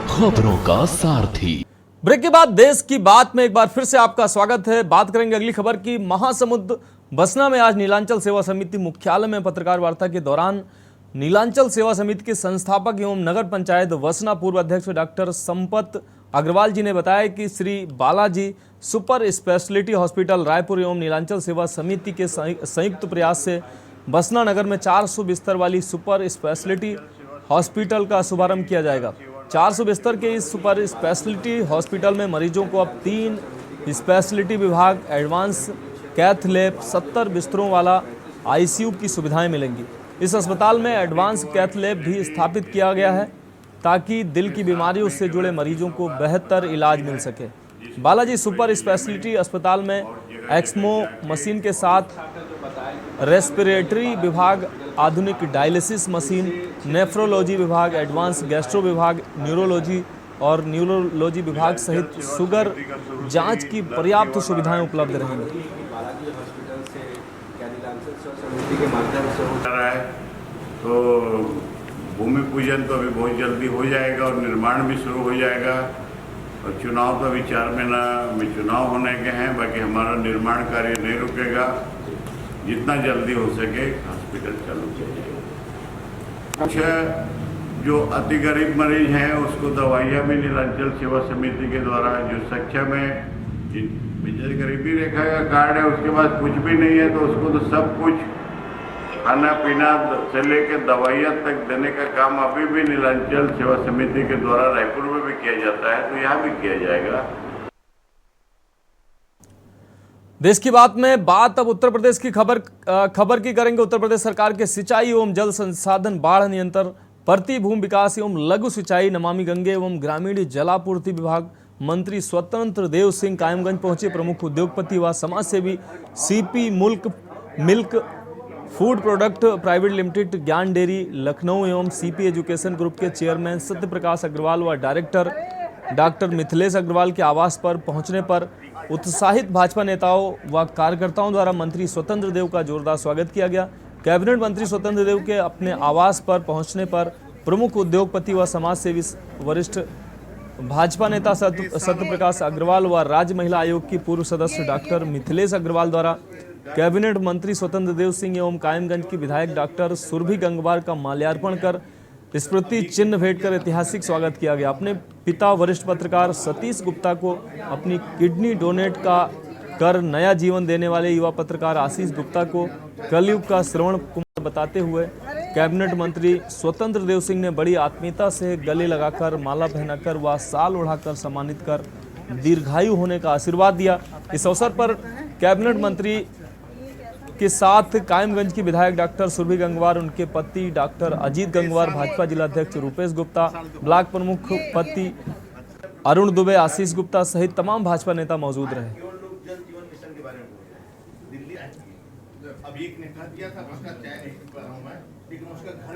खबरों का सारथी। ब्रेक के बाद देश की बात में एक बार फिर से आपका स्वागत है। बात करेंगे अगली खबर की। महासमुंद बसना में आज नीलांचल सेवा समिति मुख्यालय में पत्रकार वार्ता के दौरान नीलांचल सेवा समिति के संस्थापक एवं नगर पंचायत वसना पूर्व अध्यक्ष डॉक्टर संपत अग्रवाल जी ने बताया कि Shri Balaji super speciality hospital Raipur एवं नीलांचल सेवा समिति के संयुक्त प्रयास से बसना नगर में 400 बिस्तर वाली सुपर स्पेशलिटी हॉस्पिटल का शुभारंभ किया जाएगा। 400 बिस्तर के इस सुपर स्पेशलिटी हॉस्पिटल में मरीजों को अब 3 स्पेशलिटी विभाग, एडवांस कैथ लैब, 70 बिस्तरों वाला ICU की सुविधाएं मिलेंगी। इस अस्पताल में एडवांस कैथ लैब भी स्थापित किया गया है ताकि दिल की बीमारियों से जुड़े मरीजों को बेहतर इलाज मिल सके। बालाजी सुपर स्पेशलिटी अस्पताल में एक्समो मशीन के साथ रेस्पिरेटरी विभाग, आधुनिक डायलिसिस मशीन, नेफ्रोलॉजी विभाग, एडवांस गैस्ट्रो विभाग, न्यूरोलॉजी और न्यूरोलॉजी विभाग सहित शुगर जांच की पर्याप्त सुविधाएं उपलब्ध रहेंगी। के माध्यम से हो रहा है तो भूमि पूजन तो अभी बहुत जल्दी हो जाएगा और निर्माण भी शुरू हो जाएगा। और चुनाव तो अभी 4 महीना में चुनाव होने के हैं, बाकी हमारा निर्माण कार्य नहीं रुकेगा। जितना जल्दी हो सके हॉस्पिटल चालू किया जाएगा। कुछ जो अति गरीब मरीज हैं उसको दवाइयाँ भी नीलांचल सेवा समिति के द्वारा, जो सक्षम है, गरीबी रेखा का कार्ड है, उसके पास कुछ भी नहीं है तो उसको तो सब कुछ खाना पीना से लेकर दवाइयाँ तक देने का काम अभी भी नीलांचल सेवा समिति के द्वारा रायपुर में भी किया जाता है, तो यहाँ भी किया जाएगा। देश की बात में बात अब उत्तर प्रदेश की खबर की करेंगे। उत्तर प्रदेश सरकार के सिंचाई एवं जल संसाधन, बाढ़ नियंत्रण, प्रति भूमि विकास एवं लघु सिंचाई, नमामि गंगे एवं ग्रामीण जलापूर्ति विभाग मंत्री स्वतंत्र देव सिंह कायमगंज पहुंचे। प्रमुख उद्योगपति व समाजसेवी CP milk food product private limited, ज्ञान डेयरी लखनऊ एवं CP एजुकेशन ग्रुप के चेयरमैन सत्य प्रकाश अग्रवाल व डायरेक्टर डॉक्टर मिथिलेश अग्रवाल के आवास पर पहुंचने पर उत्साहित भाजपा नेताओं व कार्यकर्ताओं द्वारा मंत्री स्वतंत्र देव का जोरदार स्वागत किया गया। कैबिनेट मंत्री स्वतंत्र देव के अपने आवास पर पहुंचने पर प्रमुख उद्योगपति व समाजसेवी वरिष्ठ भाजपा नेता सत्य प्रकाश अग्रवाल व राज्य महिला आयोग की पूर्व सदस्य डॉक्टर मिथिलेश अग्रवाल द्वारा कैबिनेट मंत्री स्वतंत्र देव सिंह एवं कायमगंज की विधायक डॉक्टर सुरभि गंगवार का माल्यार्पण कर स्मृति चिन्ह भेंट कर ऐतिहासिक स्वागत किया गया। अपने पिता वरिष्ठ पत्रकार सतीश गुप्ता को अपनी किडनी डोनेट कर नया जीवन देने वाले युवा पत्रकार आशीष गुप्ता को कलयुग का श्रवण कुमार बताते हुए कैबिनेट मंत्री स्वतंत्र देव सिंह ने बड़ी आत्मीयता से गले लगाकर, माला पहनाकर व शाल उड़ाकर सम्मानित कर दीर्घायु होने का आशीर्वाद दिया। इस अवसर पर कैबिनेट मंत्री के साथ कायमगंज की विधायक डॉक्टर सुरभि गंगवार, उनके पति डॉक्टर अजीत गंगवार, भाजपा जिला अध्यक्ष रूपेश गुप्ता, ब्लॉक प्रमुख पति अरुण दुबे, आशीष गुप्ता सहित तमाम भाजपा नेता मौजूद रहे। अभी एक ने कह दिया था उसका चाय नहीं पी रहा हूं मैं, लेकिन उसका घर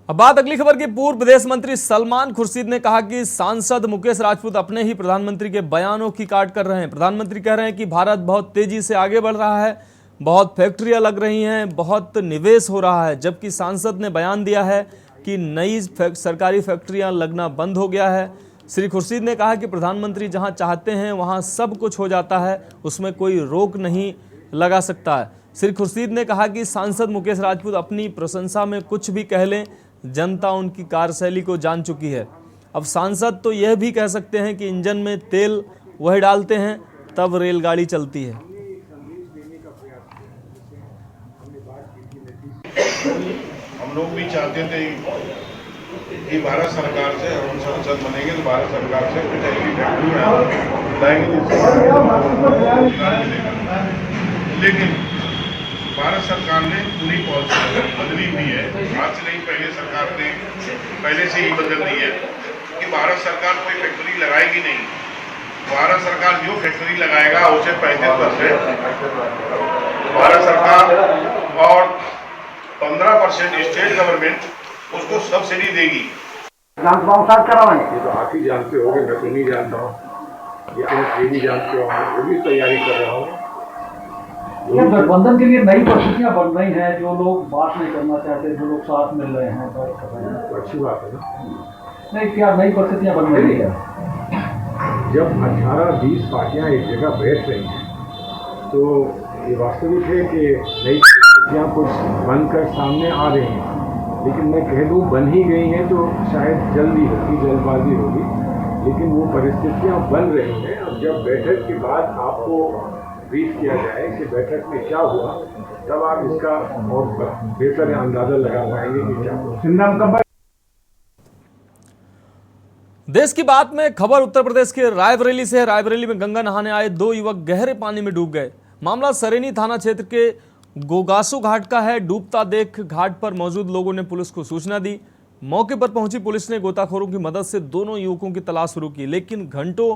अब बात अगली खबर की। पूर्व विदेश मंत्री सलमान खुर्शीद ने कहा कि सांसद मुकेश राजपूत अपने ही प्रधानमंत्री के बयानों की काट कर रहे हैं। प्रधानमंत्री कह रहे हैं कि भारत बहुत तेजी से आगे बढ़ रहा है, बहुत फैक्ट्रियां लग रही हैं, बहुत निवेश हो रहा है, जबकि सांसद ने बयान दिया है कि नई सरकारी फैक्ट्रियां लगना बंद हो गया है। श्री खुर्शीद ने कहा कि प्रधानमंत्री जहां चाहते हैं वहां सब कुछ हो जाता है, उसमें कोई रोक नहीं लगा सकता है। श्री खुर्शीद ने कहा कि सांसद मुकेश राजपूत अपनी प्रशंसा में कुछ भी कह लें, जनता उनकी कार्यशैली को जान चुकी है। अब सांसद तो यह भी कह सकते हैं कि इंजन में तेल वही डालते हैं तब रेलगाड़ी चलती है। हम लोग भी चाहते थे कि भारत सरकार से हम संसद बनेंगे तो भारत सरकार से कुछ ऐसी फैक्ट्री लाएंगे लेकिन भारत सरकार ने पूरी पॉलिसी बदली हुई है। आज से नहीं, पहले सरकार ने पहले से ही बदल दी है कि भारत सरकार कोई फैक्ट्री लगाएगी नहीं। भारत सरकार जो फैक्ट्री लगाएगा उसे 35% भारत सरकार और 15% स्टेट गवर्नमेंट उसको सब्सिडी देगी। ये तो आप ही जानते होंगे, मैं तो नहीं जानता हूँ, ये भी जानते हो, वो भी तैयारी कर रहा हूँ। ये गठबंधन के लिए नई परिस्थितियां बन रही हैं, जो लोग बात नहीं करना चाहते, जो लोग साथ मिल रहे हैं, तो अच्छी बात है ना। नहीं, क्या नई परिस्थितियां बन रही है? जब 18-20 पार्टियां एक जगह बैठ रही हैं तो ये वास्तविक है कि नई परिस्थितियां कुछ बनकर सामने आ रही हैं, लेकिन मैं कह दूं बन ही गई हैं तो शायद जल्दी होगी, जल्दबाजी होगी, लेकिन वो परिस्थितियां बन रही हैं। अब जब बैठक के बाद आपको ब्रीफ किया जाए कि बैठक में क्या हुआ, तब आप इसका और बेहतर अंदाजा लगा पाएंगे कि क्या हुआ। देश की बात में खबर उत्तर प्रदेश के रायबरेली से है। रायबरेली में गंगा नहाने आए 2 युवक गहरे पानी में डूब गए। मामला सरेनी थाना क्षेत्र के गोगासू घाट का है। डूबता देख घाट पर मौजूद लोगों ने पुलिस को सूचना दी। मौके पर पहुंची पुलिस ने गोताखोरों की मदद से दोनों युवकों की तलाश शुरू की, लेकिन घंटों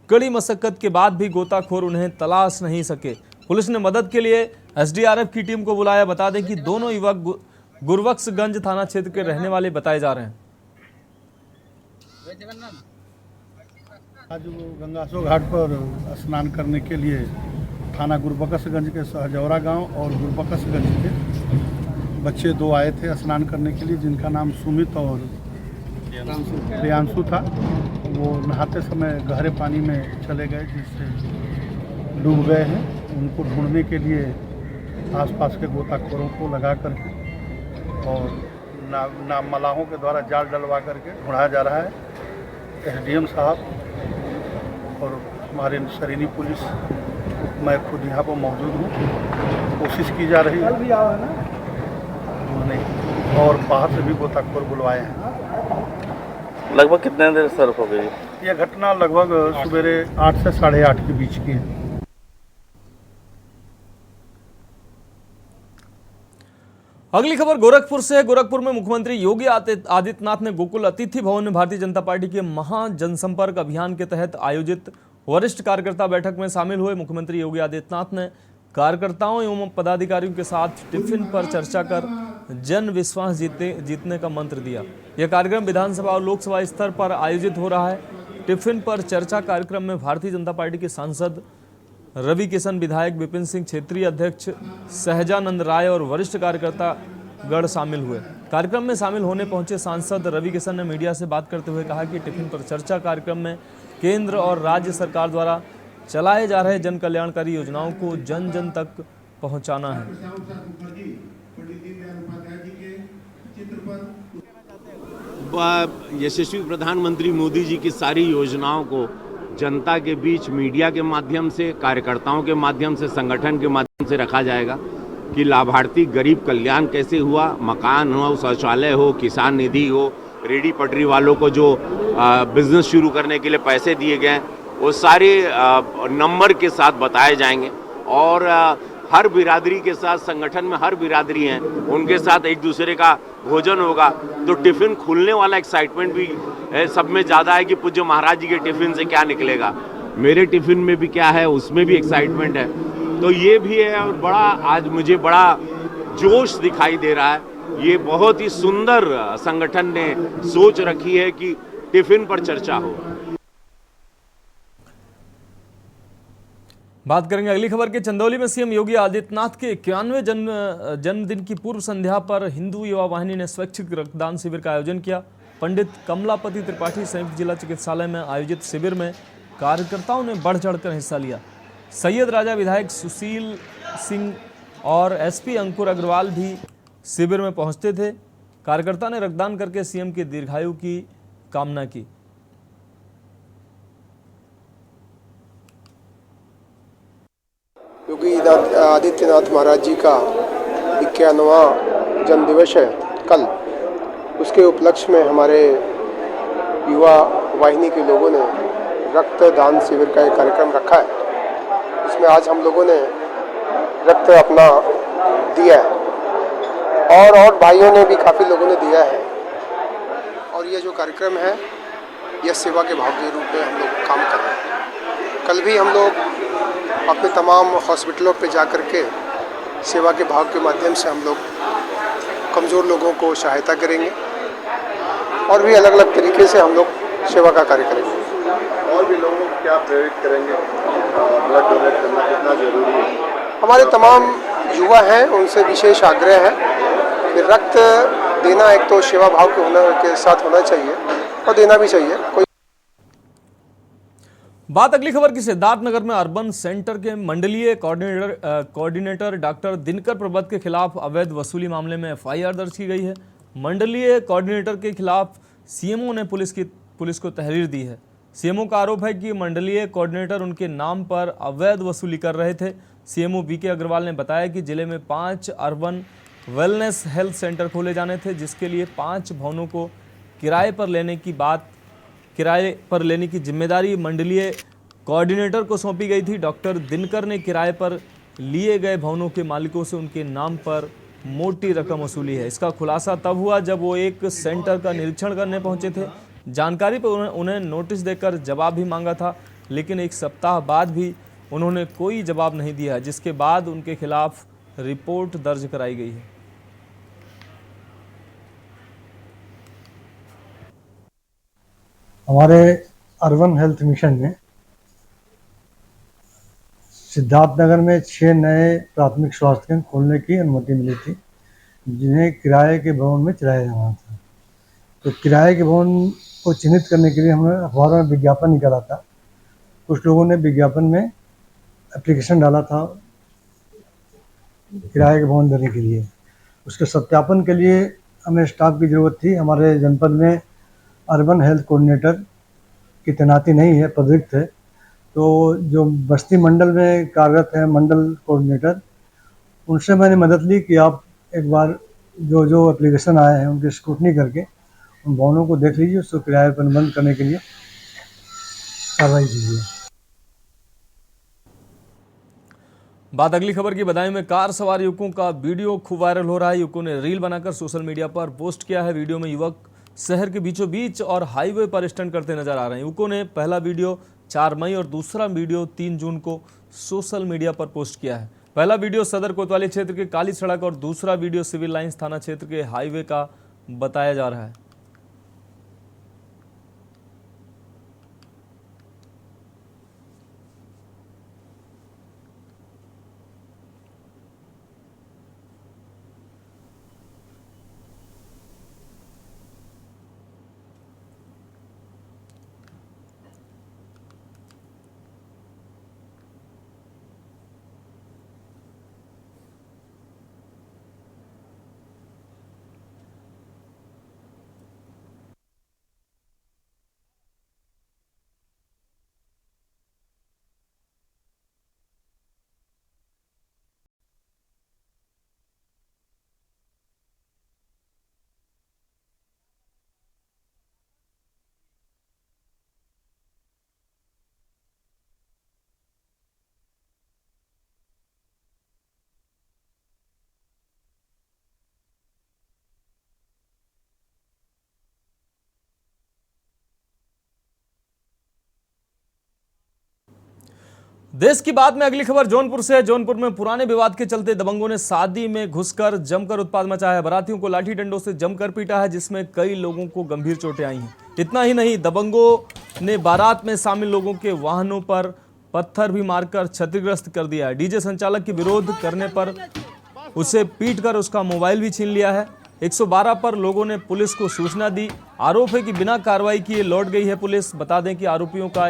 कड़ी मशक्कत के बाद भी गोताखोर उन्हें तलाश नहीं सके। पुलिस ने मदद के लिए एसडीआरएफ की टीम को बुलाया। बता दें कि दोनों युवक गुरबख्शगंज थाना क्षेत्र के रहने वाले बताए जा रहे हैं। आज वो गंगासो घाट पर स्नान करने के लिए थाना गुरबख्शगंज के सहजौरा गांव और गुरबख्शगंज के बच्चे 2 आए थे स्नान करने के लिए, जिनका नाम सुमित और प्रियांशु था। वो नहाते समय गहरे पानी में चले गए, जिससे डूब गए हैं। उनको ढूंढने के लिए आसपास के गोताखोरों को लगा करके और मलाहों के द्वारा जाल डलवा करके ढूंढा जा रहा है। एसडीएम साहब और हमारे सरेनी पुलिस, मैं खुद यहाँ पर मौजूद हूँ, कोशिश की जा रही है। नहीं, और बाहर से भी गोताखोर बुलवाए हैं। लगभग कितने देर सर हो गई? यह घटना लगभग सवेरे 8 से 8:30 के बीच की है। अगली खबर गोरखपुर से है। गोरखपुर में मुख्यमंत्री योगी आदित्यनाथ ने गोकुल अतिथि भवन में भारतीय जनता पार्टी के महा जनसंपर्क अभियान के तहत आयोजित वरिष्ठ कार्यकर्ता बैठक में शामिल हुए। मुख्यमंत्री योगी आदित्यनाथ ने कार्यकर्ताओं एवं पदाधिकारियों के साथ टिफिन पर चर्चा कर जन विश्वास जीतने का मंत्र दिया। यह कार्यक्रम विधानसभा और लोकसभा स्तर पर आयोजित हो रहा है। टिफिन पर चर्चा कार्यक्रम में भारतीय जनता पार्टी के सांसद रवि किशन, विधायक विपिन सिंह, क्षेत्रीय अध्यक्ष सहजानंद राय और वरिष्ठ कार्यकर्ता गण शामिल हुए। कार्यक्रम में शामिल होने पहुंचे सांसद रवि किशन ने मीडिया से बात करते हुए कहा कि टिफिन पर चर्चा कार्यक्रम में केंद्र और राज्य सरकार द्वारा चलाए जा रहे जन कल्याणकारी योजनाओं को जन जन तक पहुंचाना है। यशस्वी प्रधानमंत्री मोदी जी की सारी योजनाओं को जनता के बीच मीडिया के माध्यम से, कार्यकर्ताओं के माध्यम से, संगठन के माध्यम से रखा जाएगा कि लाभार्थी गरीब कल्याण कैसे हुआ, मकान हो, शौचालय हो, किसान निधि हो, रेडी पटरी वालों को जो बिजनेस शुरू करने के लिए पैसे दिए गए, वो सारे नंबर के साथ बताए जाएंगे। और हर बिरादरी के साथ, संगठन में हर बिरादरी हैं, उनके साथ एक दूसरे का भोजन होगा, तो टिफ़िन खुलने वाला एक्साइटमेंट भी सब में ज़्यादा है कि पूज्य महाराज जी के टिफ़िन से क्या निकलेगा, मेरे टिफ़िन में भी क्या है, उसमें भी एक्साइटमेंट है। तो ये भी है, और बड़ा आज मुझे बड़ा जोश दिखाई दे रहा है। ये बहुत ही सुंदर संगठन ने सोच रखी है कि टिफ़िन पर चर्चा हो। बात करेंगे अगली खबर के। चंदौली में सीएम योगी आदित्यनाथ के 91वें जन्मदिन की पूर्व संध्या पर हिंदू युवा वाहिनी ने स्वैच्छिक रक्तदान शिविर का आयोजन किया। पंडित कमलापति त्रिपाठी संयुक्त जिला चिकित्सालय में आयोजित शिविर में कार्यकर्ताओं ने बढ़ चढ़कर हिस्सा लिया। सैयद राजा विधायक सुशील सिंह और एसपी अंकुर अग्रवाल भी शिविर में पहुंचते थे। कार्यकर्ता ने रक्तदान करके सीएम की दीर्घायु की कामना की। योगी आदित्यनाथ महाराज जी का 91वां जन्म दिवस है कल। उसके उपलक्ष्य में हमारे युवा वाहिनी के लोगों ने रक्तदान शिविर का एक कार्यक्रम रखा है। इसमें आज हम लोगों ने रक्त अपना दिया है और भाइयों ने भी काफ़ी लोगों ने दिया है। और ये जो कार्यक्रम है यह सेवा के भाव के रूप में हम लोग काम कर रहे हैं। कल भी हम लोग अपने तमाम हॉस्पिटलों पे जा कर के सेवा के भाव के माध्यम से हम लोग कमज़ोर लोगों को सहायता करेंगे और भी अलग अलग तरीके से हम लोग सेवा का कार्य करेंगे। और भी लोगों को क्या प्रेरित करेंगे? ब्लड डोनेट करना कितना जरूरी है? हमारे तमाम युवा हैं उनसे विशेष आग्रह है कि रक्त देना एक तो सेवा भाव के साथ होना चाहिए और देना भी चाहिए। कोई बात अगली खबर की। सिद्धार्थनगर में अर्बन सेंटर के मंडलीय कोऑर्डिनेटर डॉक्टर दिनकर प्रबत के खिलाफ अवैध वसूली मामले में एफआईआर दर्ज की गई है। मंडलीय कोऑर्डिनेटर के खिलाफ सीएमओ ने पुलिस को तहरीर दी है। सीएमओ का आरोप है कि मंडलीय कोऑर्डिनेटर उनके नाम पर अवैध वसूली कर रहे थे। सीएमओ बीके अग्रवाल ने बताया कि जिले में 5 अर्बन वेलनेस हेल्थ सेंटर खोले जाने थे, जिसके लिए 5 भवनों को किराए पर लेने की जिम्मेदारी मंडलीय कोऑर्डिनेटर को सौंपी गई थी। डॉक्टर दिनकर ने किराए पर लिए गए भवनों के मालिकों से उनके नाम पर मोटी रकम वसूली है। इसका खुलासा तब हुआ जब वो एक सेंटर का निरीक्षण करने पहुंचे थे। जानकारी पर उन्हें नोटिस देकर जवाब भी मांगा था, लेकिन 1 सप्ताह बाद भी उन्होंने कोई जवाब नहीं दिया, जिसके बाद उनके खिलाफ रिपोर्ट दर्ज कराई गई है। हमारे अर्बन हेल्थ मिशन में सिद्धार्थनगर में 6 नए प्राथमिक स्वास्थ्य केंद्र खोलने की अनुमति मिली थी, जिन्हें किराए के भवन में चलाया जाना था। तो किराए के भवन को चिन्हित करने के लिए हमने अखबारों में विज्ञापन निकाला था। कुछ लोगों ने विज्ञापन में एप्लीकेशन डाला था किराए के भवन देने के लिए। उसके सत्यापन के लिए हमें स्टाफ की ज़रूरत थी। हमारे जनपद में अर्बन हेल्थ कोऑर्डिनेटर की तैनाती नहीं है, पदरिक्त है। तो जो बस्ती मंडल में कार्यरत है मंडल कोऑर्डिनेटर, उनसे मैंने मदद ली कि आप एक बार जो एप्लीकेशन आए हैं उनकी स्क्रूटनी करके उन भवनों को देख लीजिए, उसको किराए पर बंद करने के लिए कार्रवाई कीजिए। बात अगली खबर की। बदायूं में कार सवार युवकों का वीडियो खूब वायरल हो रहा है। युवकों ने रील बनाकर सोशल मीडिया पर पोस्ट किया है। वीडियो में युवक शहर के बीचों बीच और हाईवे पर स्टंट करते नजर आ रहे हैं। युवकों ने पहला वीडियो 4 मई और दूसरा वीडियो 3 जून को सोशल मीडिया पर पोस्ट किया है। पहला वीडियो सदर कोतवाली क्षेत्र के काली सड़क और दूसरा वीडियो सिविल लाइंस थाना क्षेत्र के हाईवे का बताया जा रहा है। देश की बात में अगली खबर जौनपुर से है। जौनपुर में पुराने विवाद के चलते दबंगों ने शादी में घुसकर जमकर उत्पात मचाया है। बारातियों को लाठी डंडों से जमकर पीटा है, जिसमें कई लोगों को गंभीर चोटें आई हैं। इतना ही नहीं, दबंगों ने बारात में शामिल लोगों के वाहनों पर पत्थर भी मारकर क्षतिग्रस्त कर दिया है। डीजे संचालक के विरोध करने पर उसे पीटकर उसका मोबाइल भी छीन लिया है। 112 पर लोगों ने पुलिस को सूचना दी। आरोप है कि बिना कार्रवाई किए लौट गई है पुलिस। बता दें कि आरोपियों का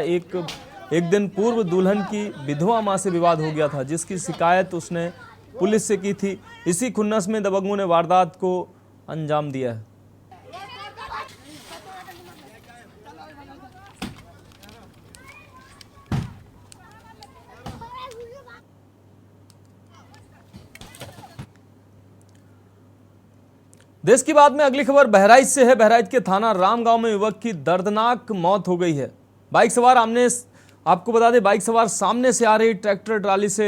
एक दिन पूर्व दुल्हन की विधवा मां से विवाद हो गया था, जिसकी शिकायत उसने पुलिस से की थी। इसी खुन्नस में दबंगों ने वारदात को अंजाम दिया है। देश की बात में अगली खबर बहराइच से है। बहराइच के थाना रामगांव में युवक की दर्दनाक मौत हो गई है। आपको बता दें, बाइक सवार सामने से आ रही ट्रैक्टर ट्राली से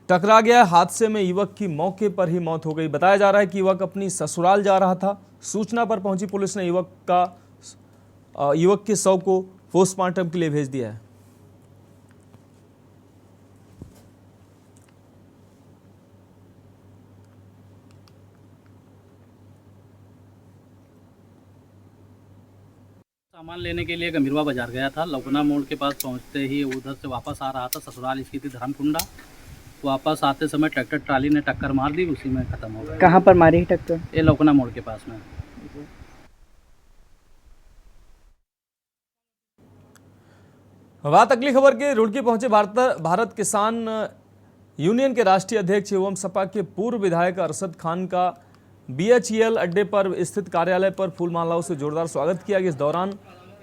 टकरा गया। हादसे में युवक की मौके पर ही मौत हो गई। बताया जा रहा है कि युवक अपनी ससुराल जा रहा था। सूचना पर पहुंची पुलिस ने युवक के शव को पोस्टमार्टम के लिए भेज दिया है। सामान लेने के लिए गंभीरवा बाजार गया था। लौकना मोड़ के पास पहुंचते ही उधर से वापस आ रहा था। ससुराल इसकी थी धर्मकुंडा। वापस आते समय ट्रैक्टर ट्राली ने टक्कर मार दी, उसी में खत्म हो गया। कहाँ पर मारी टक्कर? ये लौकना मोड़ के पास में। बात अगली खबर के रुड़की पहुंचे भारत किसान यूनियन के राष्ट्रीय अध्यक्ष एवं सपा के पूर्व विधायक अरशद खान का BHEL अड्डे पर स्थित कार्यालय पर फूल मालाओं से जोरदार स्वागत किया गया। इस दौरान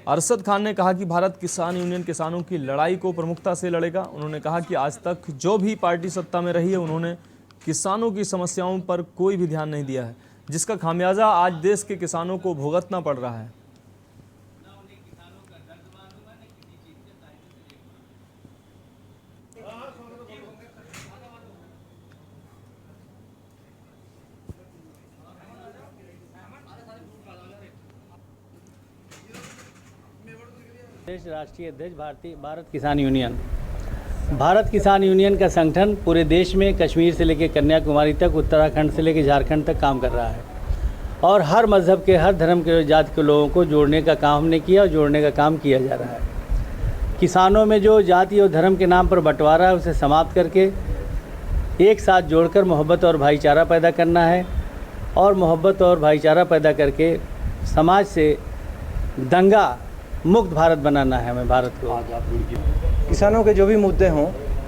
अरशद खान ने कहा कि भारत किसान यूनियन किसानों की लड़ाई को प्रमुखता से लड़ेगा। उन्होंने कहा कि आज तक जो भी पार्टी सत्ता में रही है, उन्होंने किसानों की समस्याओं पर कोई भी ध्यान नहीं दिया है, जिसका खामियाजा आज देश के किसानों को भुगतना पड़ रहा है। देश राष्ट्रीय अध्यक्ष भारत किसान यूनियन का संगठन पूरे देश में कश्मीर से लेकर कन्याकुमारी तक, उत्तराखंड से लेकर झारखंड तक काम कर रहा है और हर मज़हब के, हर धर्म के, जाति के लोगों को जोड़ने का काम हमने किया और जोड़ने का काम किया जा रहा है। किसानों में जो जाति और धर्म के नाम पर बंटवारा है, उसे समाप्त करके एक साथ जोड़कर मोहब्बत और भाईचारा पैदा करना है और मोहब्बत और भाईचारा पैदा करके समाज से दंगा मुक्त भारत बनाना है हमें भारत को। किसानों के जो भी मुद्दे हों,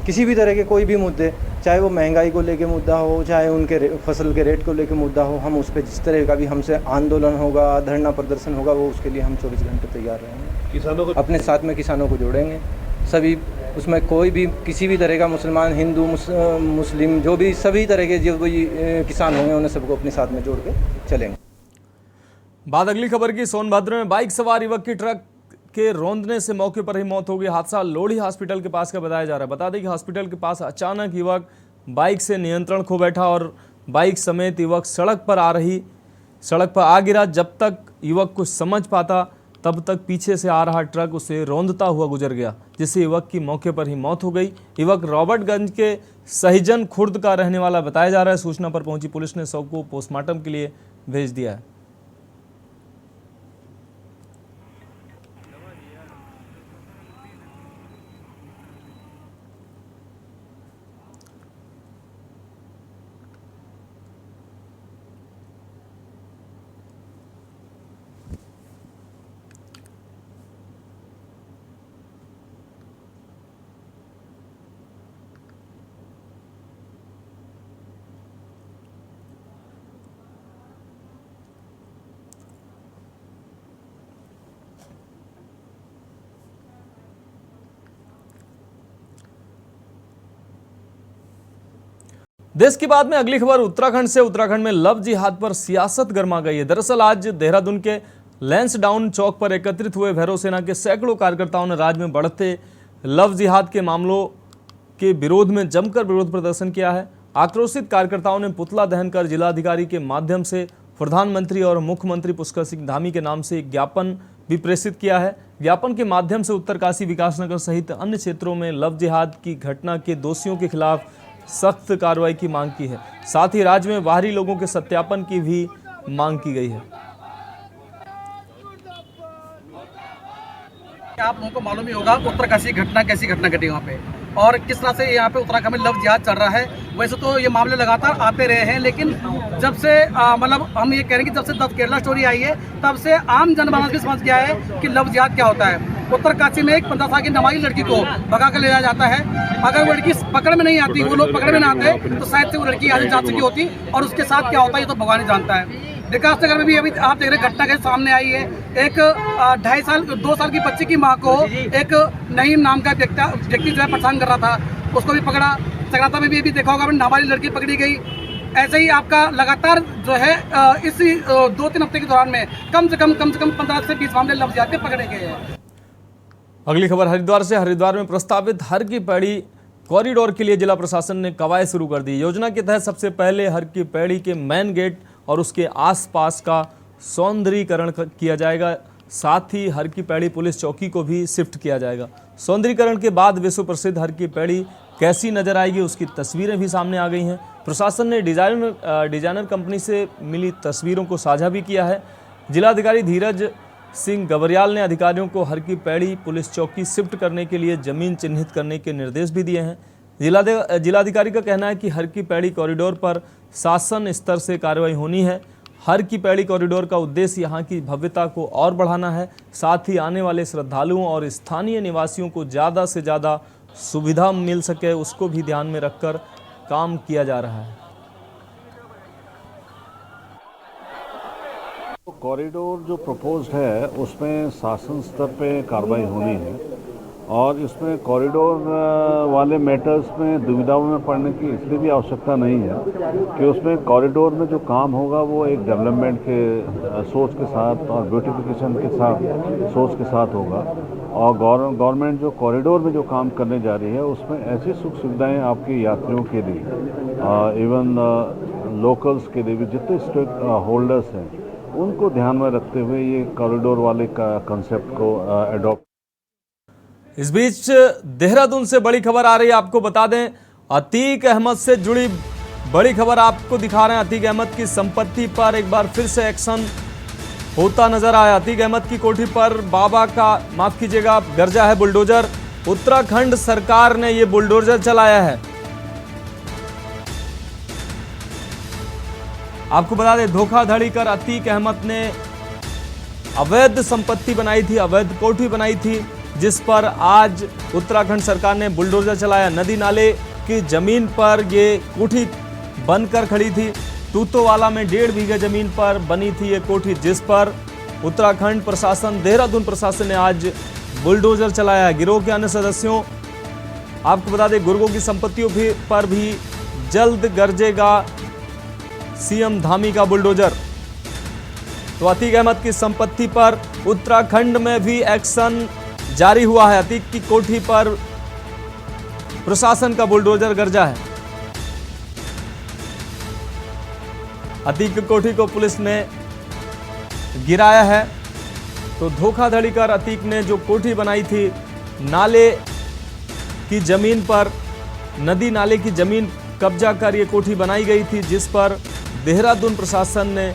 किसी भी तरह के कोई भी मुद्दे, चाहे वो महंगाई को लेके मुद्दा हो, चाहे उनके फसल के रेट को लेके मुद्दा हो, हम उस पर जिस तरह का भी हमसे आंदोलन होगा, धरना प्रदर्शन होगा, वो उसके लिए हम 24 घंटे तैयार रहेंगे। किसानों को अपने साथ में किसानों को जोड़ेंगे सभी, उसमें कोई भी किसी भी तरह का मुसलमान, हिंदू, मुस्लिम, जो भी सभी तरह के जो भी किसान होंगे, उन्हें सबको अपने साथ में जोड़ के चलेंगे। बात अगली खबर की। सोनभद्र में बाइक सवार युवक की ट्रक के रौंदने से मौके पर ही मौत हो गई। हादसा लोढ़ी हॉस्पिटल के पास का बताया जा रहा है। बता दें कि हॉस्पिटल के पास अचानक युवक बाइक से नियंत्रण खो बैठा और बाइक समेत युवक सड़क पर आ गिरा। जब तक युवक कुछ समझ पाता, तब तक पीछे से आ रहा ट्रक उसे रौंदता हुआ गुजर गया, जिससे युवक की मौके पर ही मौत हो गई। युवक रॉबर्टगंज के सहीजन खुर्द का रहने वाला बताया जा रहा है। सूचना पर पहुंची पुलिस ने शव को पोस्टमार्टम के लिए भेज दिया है। देश की बात में अगली खबर उत्तराखंड से। उत्तराखंड में लव जिहाद पर सियासत गर्मा गई है। दरअसल आज देहरादून के लैंसडाउन चौक पर एकत्रित हुए भैरव सेना के सैकड़ों कार्यकर्ताओं ने राज्य में बढ़ते लव जिहाद के मामलों के विरोध में जमकर विरोध प्रदर्शन किया है। आक्रोशित कार्यकर्ताओं ने पुतला दहन कर जिलाधिकारी के माध्यम से प्रधानमंत्री और मुख्यमंत्री पुष्कर सिंह धामी के नाम से एक ज्ञापन भी प्रेषित किया है। ज्ञापन के माध्यम से उत्तरकाशी, विकासनगर सहित अन्य क्षेत्रों में लव जिहाद की घटना के दोषियों के खिलाफ सख्त कार्रवाई की मांग की है। साथ ही राज्य में बाहरी लोगों के सत्यापन की भी मांग की गई है। आप लोगों को मालूम ही होगा उत्तरकाशी घटना कैसी घटना घटी वहाँ पे और किस तरह से यहाँ पे उत्तराखंड में लव जिहाद चल रहा है। वैसे तो ये मामले लगातार आते रहे हैं, लेकिन जब से मतलब हम ये कह रहे हैं कि जब से 10 केरला स्टोरी आई है तब से आम जनमानस भी समझ गया है कि लव जिहाद क्या होता है। उत्तरकाशी में एक 15 साल की नाबालिग लड़की को भगा कर ले जाया जाता है। अगर वो लड़की पकड़ में नहीं आती, वो लोग पकड़ में ना आते तो शायद से वो लड़की यहाँ से जा चुकी होती और उसके साथ क्या होता है ये तो भगवान ही जानता है। विकासनगर में भी अभी आप देख रहे घटना के सामने आई है। एक 2 साल की बच्ची की मां को एक नईम नाम का व्यक्ति जो है परेशान कर रहा था, उसको भी पकड़ा। चक्राता में भी देखा होगा नाबालिग लड़की पकड़ी गई। ऐसे ही आपका लगातार जो है इसी 2-3 हफ्ते के दौरान में कम से कम 15 से 20 मामले लव जिहाद के पकड़े गए हैं। अगली खबर हरिद्वार से। हरिद्वार में प्रस्तावित हर की पैड़ी कॉरिडोर के लिए जिला प्रशासन ने कवायद शुरू कर दी। योजना के तहत सबसे पहले हर की पैड़ी के मेन गेट और उसके आसपास का सौंदर्यीकरण किया जाएगा। साथ ही हर की पैड़ी पुलिस चौकी को भी शिफ्ट किया जाएगा। सौंदर्यीकरण के बाद विश्व प्रसिद्ध हर की पैड़ी कैसी नजर आएगी उसकी तस्वीरें भी सामने आ गई हैं। प्रशासन ने डिजाइनर कंपनी से मिली तस्वीरों को साझा भी किया है। जिलाधिकारी धीरज सिंह गबरियाल ने अधिकारियों को हर की पैड़ी पुलिस चौकी शिफ्ट करने के लिए जमीन चिन्हित करने के निर्देश भी दिए हैं। जिलाधिकारी का कहना है कि हर की पैड़ी कॉरिडोर पर शासन स्तर से कार्रवाई होनी है। हर की पैड़ी कॉरिडोर का उद्देश्य यहाँ की भव्यता को और बढ़ाना है। साथ ही आने वाले श्रद्धालुओं और स्थानीय निवासियों को ज़्यादा से ज़्यादा सुविधा मिल सके उसको भी ध्यान में रखकर काम किया जा रहा है। कॉरिडोर जो प्रपोज्ड है उसमें शासन स्तर पे कार्रवाई होनी है और इसमें कॉरिडोर वाले मैटर्स में दुविधाओं में पड़ने की इसलिए भी आवश्यकता नहीं है कि उसमें कॉरिडोर में जो काम होगा वो एक डेवलपमेंट के सोच के साथ और ब्यूटिफिकेशन के साथ सोच के साथ होगा। और गवर्नमेंट जो कॉरिडोर में जो काम करने जा रही है उसमें ऐसी सुख सुविधाएं आपके यात्रियों के लिए इवन लोकल्स के लिए भी जितने स्टेक होल्डर्स हैं उनको ध्यान में रखते हुए ये कॉरिडोर वाले का कंसेप्ट को अडॉप्ट। इस बीच देहरादून से बड़ी खबर आ रही है। आपको बता दें अतीक अहमद से जुड़ी बड़ी खबर आपको दिखा रहे हैं। अतीक अहमद की संपत्ति पर एक बार फिर से एक्शन होता नजर आया। अतीक अहमद की कोठी पर बाबा का माफ कीजिएगा गरजा है बुलडोजर। उत्तराखंड सरकार ने ये बुलडोजर चलाया है। आपको बता दें धोखाधड़ी कर अतीक अहमद ने अवैध संपत्ति बनाई थी, अवैध कोठी बनाई थी, जिस पर आज उत्तराखंड सरकार ने बुलडोजर चलाया। नदी नाले की जमीन पर ये कोठी बनकर खड़ी थी। तूतोवाला में 1.5 बीघे जमीन पर बनी थी ये कोठी, जिस पर उत्तराखंड प्रशासन, देहरादून प्रशासन ने आज बुलडोजर चलाया। गिरोह के अन्य सदस्यों, आपको बता दें गुर्गों की संपत्तियों पर भी जल्द गरजेगा सीएम धामी का बुलडोजर। तो अतीक अहमद की संपत्ति पर उत्तराखंड में भी एक्शन जारी हुआ है। अतीक की कोठी पर प्रशासन का बुलडोजर गरजा है। अतीक की कोठी को पुलिस ने गिराया है। तो धोखाधड़ी कर अतीक ने जो कोठी बनाई थी नाले की जमीन पर, नदी नाले की जमीन कब्जा कर ये कोठी बनाई गई थी, जिस पर देहरादून प्रशासन ने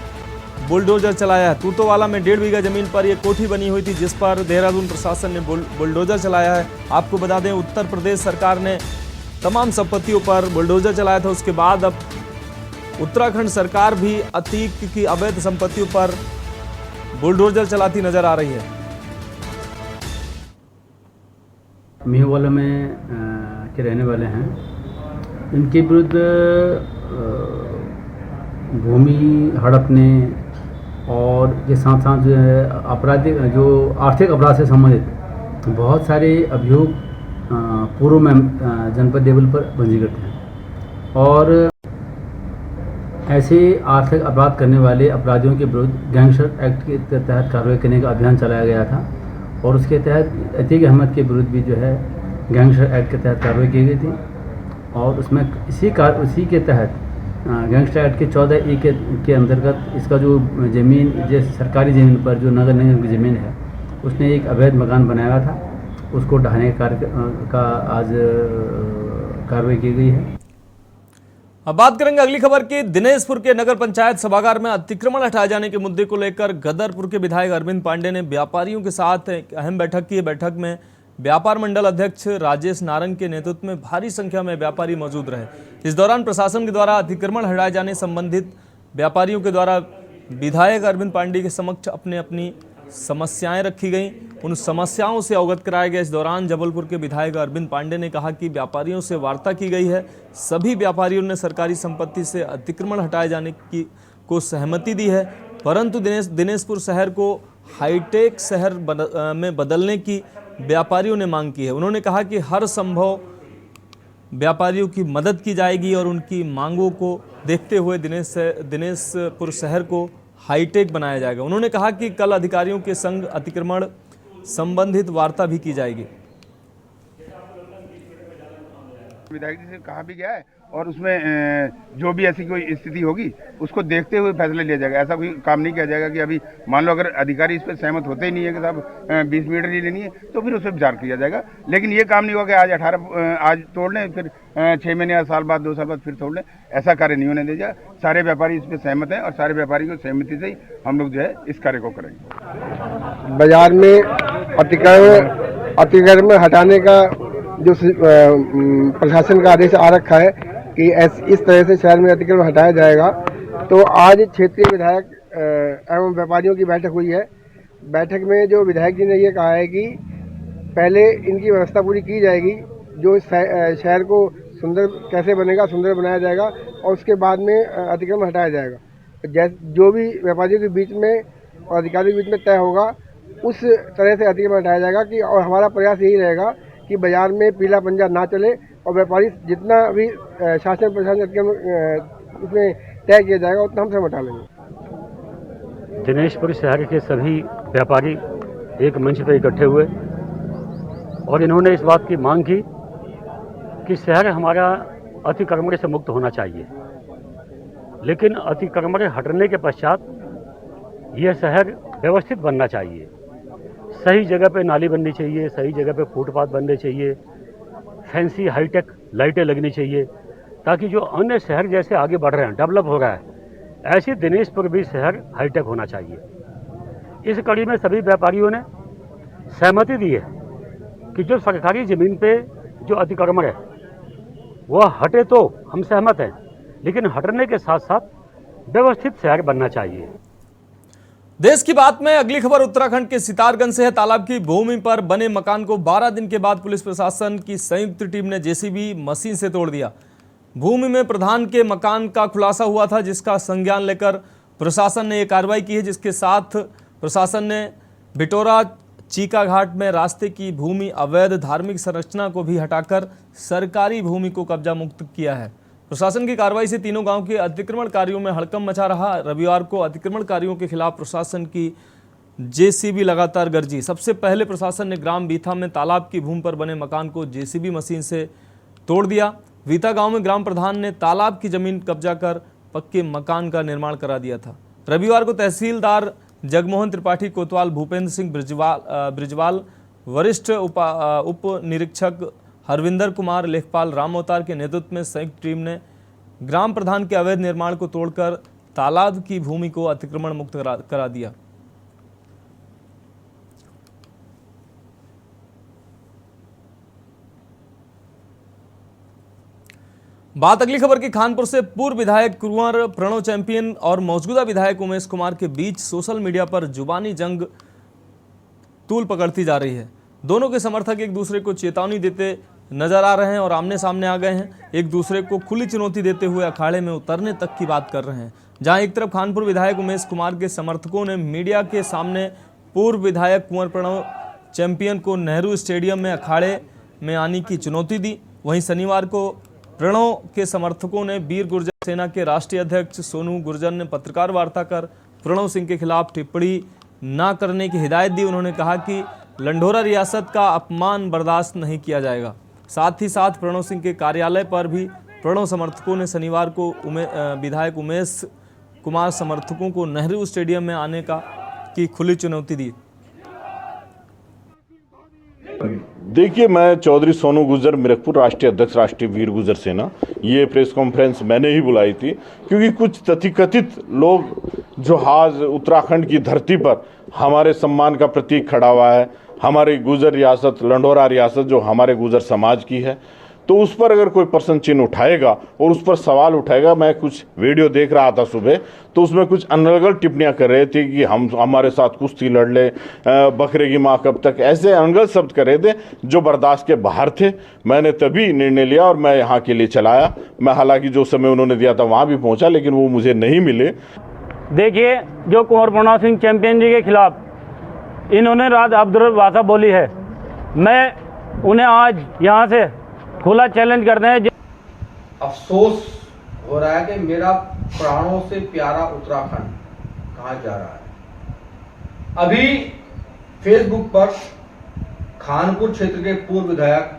बुलडोजर चलाया है। तूतोवाला में 1.5 बीघा जमीन पर यह कोठी बनी हुई थी, जिस पर देहरादून प्रशासन ने बुलडोजर चलाया है। आपको बता दें उत्तर प्रदेश सरकार ने तमाम संपत्तियों पर बुलडोजर चलाया था। उसके बाद अब उत्तराखंड सरकार भी अतीक की अवैध संपत्तियों पर बुलडोजर चलाती नजर आ रही है। मेहवाला में के रहने वाले हैं, इनके विरुद्ध भूमि हड़पने और के साथ साथ जो है आपराधिक जो आर्थिक अपराध से संबंधित बहुत सारे अभियोग पूर्व में जनपद लेवल पर पंजीकृत हैं और ऐसे आर्थिक अपराध करने वाले अपराधियों के विरुद्ध गैंगस्टर एक्ट के तहत कार्रवाई करने का अभियान चलाया गया था और उसके तहत अतीक अहमद के विरुद्ध भी जो है गैंगस्टर एक्ट के तहत कार्रवाई की गई थी और उसमें इसी के तहत गैंगस्टर एक्ट के 14A के अंतर्गत इसका जो ज़मीन, जैसे सरकारी ज़मीन पर जो नगर निगम की ज़मीन है उसने एक अवैध मकान बनाया था, उसको ढहाने का आज कार्रवाई की गई है। अब बात करेंगे अगली खबर की। दिनेशपुर के नगर पंचायत सभागार में अतिक्रमण हटाए जाने के मुद्दे को लेकर गदरपुर के विधायक अरविंद पांडे ने व्यापारियों के साथ एक अहम बैठक की। बैठक में व्यापार मंडल अध्यक्ष राजेश नारंग के नेतृत्व में भारी संख्या में व्यापारी मौजूद रहे। इस दौरान प्रशासन के द्वारा अतिक्रमण हटाए जाने संबंधित व्यापारियों के द्वारा विधायक अरविंद पांडे के समक्ष अपनी समस्याएं रखी गई, उन समस्याओं से अवगत कराया गया। इस दौरान जबलपुर के विधायक अरविंद पांडे ने कहा कि व्यापारियों से वार्ता की गई है, सभी व्यापारियों ने सरकारी संपत्ति से अतिक्रमण हटाए जाने की को सहमति दी है, परंतु दिनेशपुर शहर को हाईटेक शहर में बदलने की व्यापारियों ने मांग की है। उन्होंने कहा कि हर संभव व्यापारियों की मदद की जाएगी और उनकी मांगों को देखते हुए दिनेशपुर शहर को हाईटेक बनाया जाएगा। उन्होंने कहा कि कल अधिकारियों के संग अतिक्रमण संबंधित वार्ता भी की जाएगी। विधायक जी से कहा भी गया है और उसमें जो भी ऐसी कोई स्थिति होगी उसको देखते हुए फैसला लिया जाएगा। ऐसा कोई काम नहीं किया जाएगा कि अभी मान लो अगर अधिकारी इस पर सहमत होते ही नहीं है कि साहब 20 मीटर नहीं लेनी है तो फिर उस पर विचार किया जाएगा। लेकिन ये काम नहीं होगा कि आज तोड़ लें फिर 6 महीने या साल बाद 2 साल बाद फिर तोड़ लें, ऐसा कार्य नहीं होने दिया। सारे व्यापारी इस पर सहमत हैं और सारे व्यापारी को सहमति से ही हम लोग जो है इस कार्य को करेंगे। बाजार में अतिक्रमण हटाने का जो प्रशासन का आदेश आ रखा है कि इस तरह से शहर में अतिक्रमण हटाया जाएगा, तो आज क्षेत्रीय विधायक एवं व्यापारियों की बैठक हुई है। बैठक में जो विधायक जी ने ये कहा है कि पहले इनकी व्यवस्था पूरी की जाएगी, जो शहर को सुंदर कैसे बनेगा, सुंदर बनाया जाएगा और उसके बाद में अतिक्रमण हटाया जाएगा। जो भी व्यापारियों के बीच में और अधिकारियों के बीच में तय होगा उस तरह से अतिक्रमण हटाया जाएगा कि और हमारा प्रयास यही रहेगा कि बाजार में पीला पंजा ना चले और व्यापारी जितना भी शासन प्रशासन इसमें तय किया जाएगा उतना हम सब हटा लेंगे। दिनेशपुर शहर के सभी व्यापारी एक मंच पर इकट्ठे हुए और इन्होंने इस बात की मांग की कि शहर हमारा अतिक्रमण से मुक्त होना चाहिए, लेकिन अतिक्रमण हटने के पश्चात यह शहर व्यवस्थित बनना चाहिए। सही जगह पे नाली बननी चाहिए, सही जगह पे फुटपाथ बनने चाहिए, फैंसी हाईटेक लाइटें लगनी चाहिए, ताकि जो अन्य शहर जैसे आगे बढ़ रहे हैं, डेवलप हो रहा है, ऐसे दिनेशपुर भी शहर हाईटेक होना चाहिए। इस कड़ी में सभी व्यापारियों ने सहमति दी है कि जो सरकारी ज़मीन पे जो अतिक्रमण है वह हटे, तो हम सहमत हैं, लेकिन हटने के साथ साथ व्यवस्थित शहर बनना चाहिए। देश की बात में अगली खबर उत्तराखंड के सितारगंज से है। तालाब की भूमि पर बने मकान को 12 दिन के बाद पुलिस प्रशासन की संयुक्त टीम ने जेसीबी मशीन से तोड़ दिया। भूमि में प्रधान के मकान का खुलासा हुआ था, जिसका संज्ञान लेकर प्रशासन ने यह कार्रवाई की है, जिसके साथ प्रशासन ने बिटोरा चीका घाट में रास्ते की भूमि अवैध धार्मिक संरचना को भी हटाकर सरकारी भूमि को कब्जा मुक्त किया है। प्रशासन की कार्रवाई से तीनों गांव के अतिक्रमणकारियों में हड़कंप मचा रहा। रविवार को अतिक्रमणकारियों के खिलाफ प्रशासन की जेसीबी लगातार गरजी। सबसे पहले प्रशासन ने ग्राम बीथा में तालाब की भूमि पर बने मकान को जेसीबी मशीन से तोड़ दिया। बीथा गांव में ग्राम प्रधान ने तालाब की जमीन कब्जा कर पक्के मकान का निर्माण करा दिया था। रविवार को तहसीलदार जगमोहन त्रिपाठी कोतवाल, भूपेंद्र सिंह ब्रिजवाल, वरिष्ठ उप निरीक्षक हरविंदर कुमार, लेखपाल राम अवतार के नेतृत्व में संयुक्त टीम ने ग्राम प्रधान के अवैध निर्माण को तोड़कर तालाब की भूमि को अतिक्रमण मुक्त करा दिया। बात अगली खबर की खानपुर से। पूर्व विधायक कुंवर प्रणव चैंपियन और मौजूदा विधायक उमेश कुमार के बीच सोशल मीडिया पर जुबानी जंग तूल पकड़ती जा रही है। दोनों के समर्थक एक दूसरे को चेतावनी देते नजर आ रहे हैं और आमने सामने आ गए हैं। एक दूसरे को खुली चुनौती देते हुए अखाड़े में उतरने तक की बात कर रहे हैं। जहां एक तरफ खानपुर विधायक उमेश कुमार के समर्थकों ने मीडिया के सामने पूर्व विधायक कुंवर प्रणव चैंपियन को नेहरू स्टेडियम में अखाड़े में आने की चुनौती दी, वहीं शनिवार को प्रणव के समर्थकों ने वीर गुर्जर सेना के राष्ट्रीय अध्यक्ष सोनू गुर्जर ने पत्रकार वार्ता कर प्रणव सिंह के खिलाफ टिप्पणी न करने की हिदायत दी। उन्होंने कहा कि लंढोरा रियासत का अपमान बर्दाश्त नहीं किया जाएगा। साथ ही साथ प्रणव सिंह के कार्यालय पर भी प्रणव समर्थकों ने शनिवार को विधायक उमेश कुमार समर्थकों को नेहरू स्टेडियम में आने की खुली चुनौती दी। देखिए, मैं चौधरी सोनू गुर्जर मिरकपुर राष्ट्रीय अध्यक्ष राष्ट्रीय वीर गुर्जर सेना, ये प्रेस कॉन्फ्रेंस मैंने ही बुलाई थी क्योंकि कुछ तथाकथित लोग जो आज उत्तराखंड की धरती पर हमारे सम्मान का प्रतीक खड़ा हुआ है, हमारी गुर्जर रियासत लंडोरा रियासत जो हमारे गुर्जर समाज की है, तो उस पर अगर कोई प्रश्न चिन्ह उठाएगा और उस पर सवाल उठाएगा। मैं कुछ वीडियो देख रहा था सुबह, तो उसमें कुछ अनर्गल टिप्पणियां कर रहे थे कि हमारे साथ कुश्ती लड़ ले, बकरे की माँ कब तक, ऐसे अनर्गल शब्द कर रहे थे जो बर्दाश्त के बाहर थे। मैंने तभी निर्णय लिया और मैं यहाँ के लिए चलाया। मैं हालांकि जो समय उन्होंने दिया था वहाँ भी पहुँचा, लेकिन वो मुझे नहीं मिले। देखिए, जो कुंवर प्रणव सिंह चैंपियन जी के खिलाफ इन्होंने रात अब्दुल भाषा बोली है, मैं उन्हें आज यहाँ से खुला चैलेंज करते हैं। अफसोस हो रहा है कि मेरा प्राणों से प्यारा उत्तराखंड कहाँ जा रहा है। अभी फेसबुक पर खानपुर क्षेत्र के पूर्व विधायक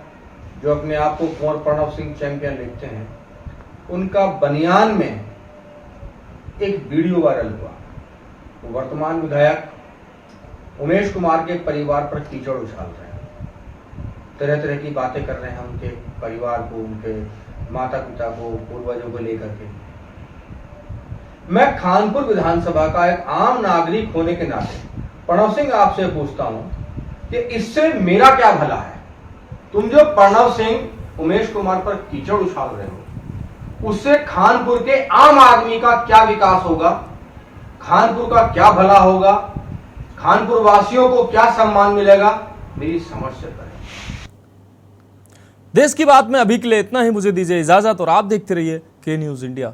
जो अपने आप को कुंवर प्रणव सिंह चैंपियन लिखते हैं, उनका बनियान में एक वीडियो वायरल हुआ। वर्तमान विधायक उमेश कुमार के परिवार पर कीचड़ उछाल रहे हैं, तरह तरह की बातें कर रहे हैं उनके परिवार को, उनके माता पिता को, पूर्वजों को लेकर के। मैं खानपुर विधानसभा का एक आम नागरिक होने के नाते प्रणव सिंह आपसे पूछता हूं कि इससे मेरा क्या भला है? तुम जो प्रणव सिंह उमेश कुमार पर कीचड़ उछाल रहे हो, उससे खानपुर के आम आदमी का क्या विकास होगा? खानपुर का क्या भला होगा? खानपुर वासियों को क्या सम्मान मिलेगा? मेरी समझ से परे। देश की बात में अभी के लिए इतना ही। मुझे दीजिए इजाजत और आप देखते रहिए के न्यूज़ इंडिया।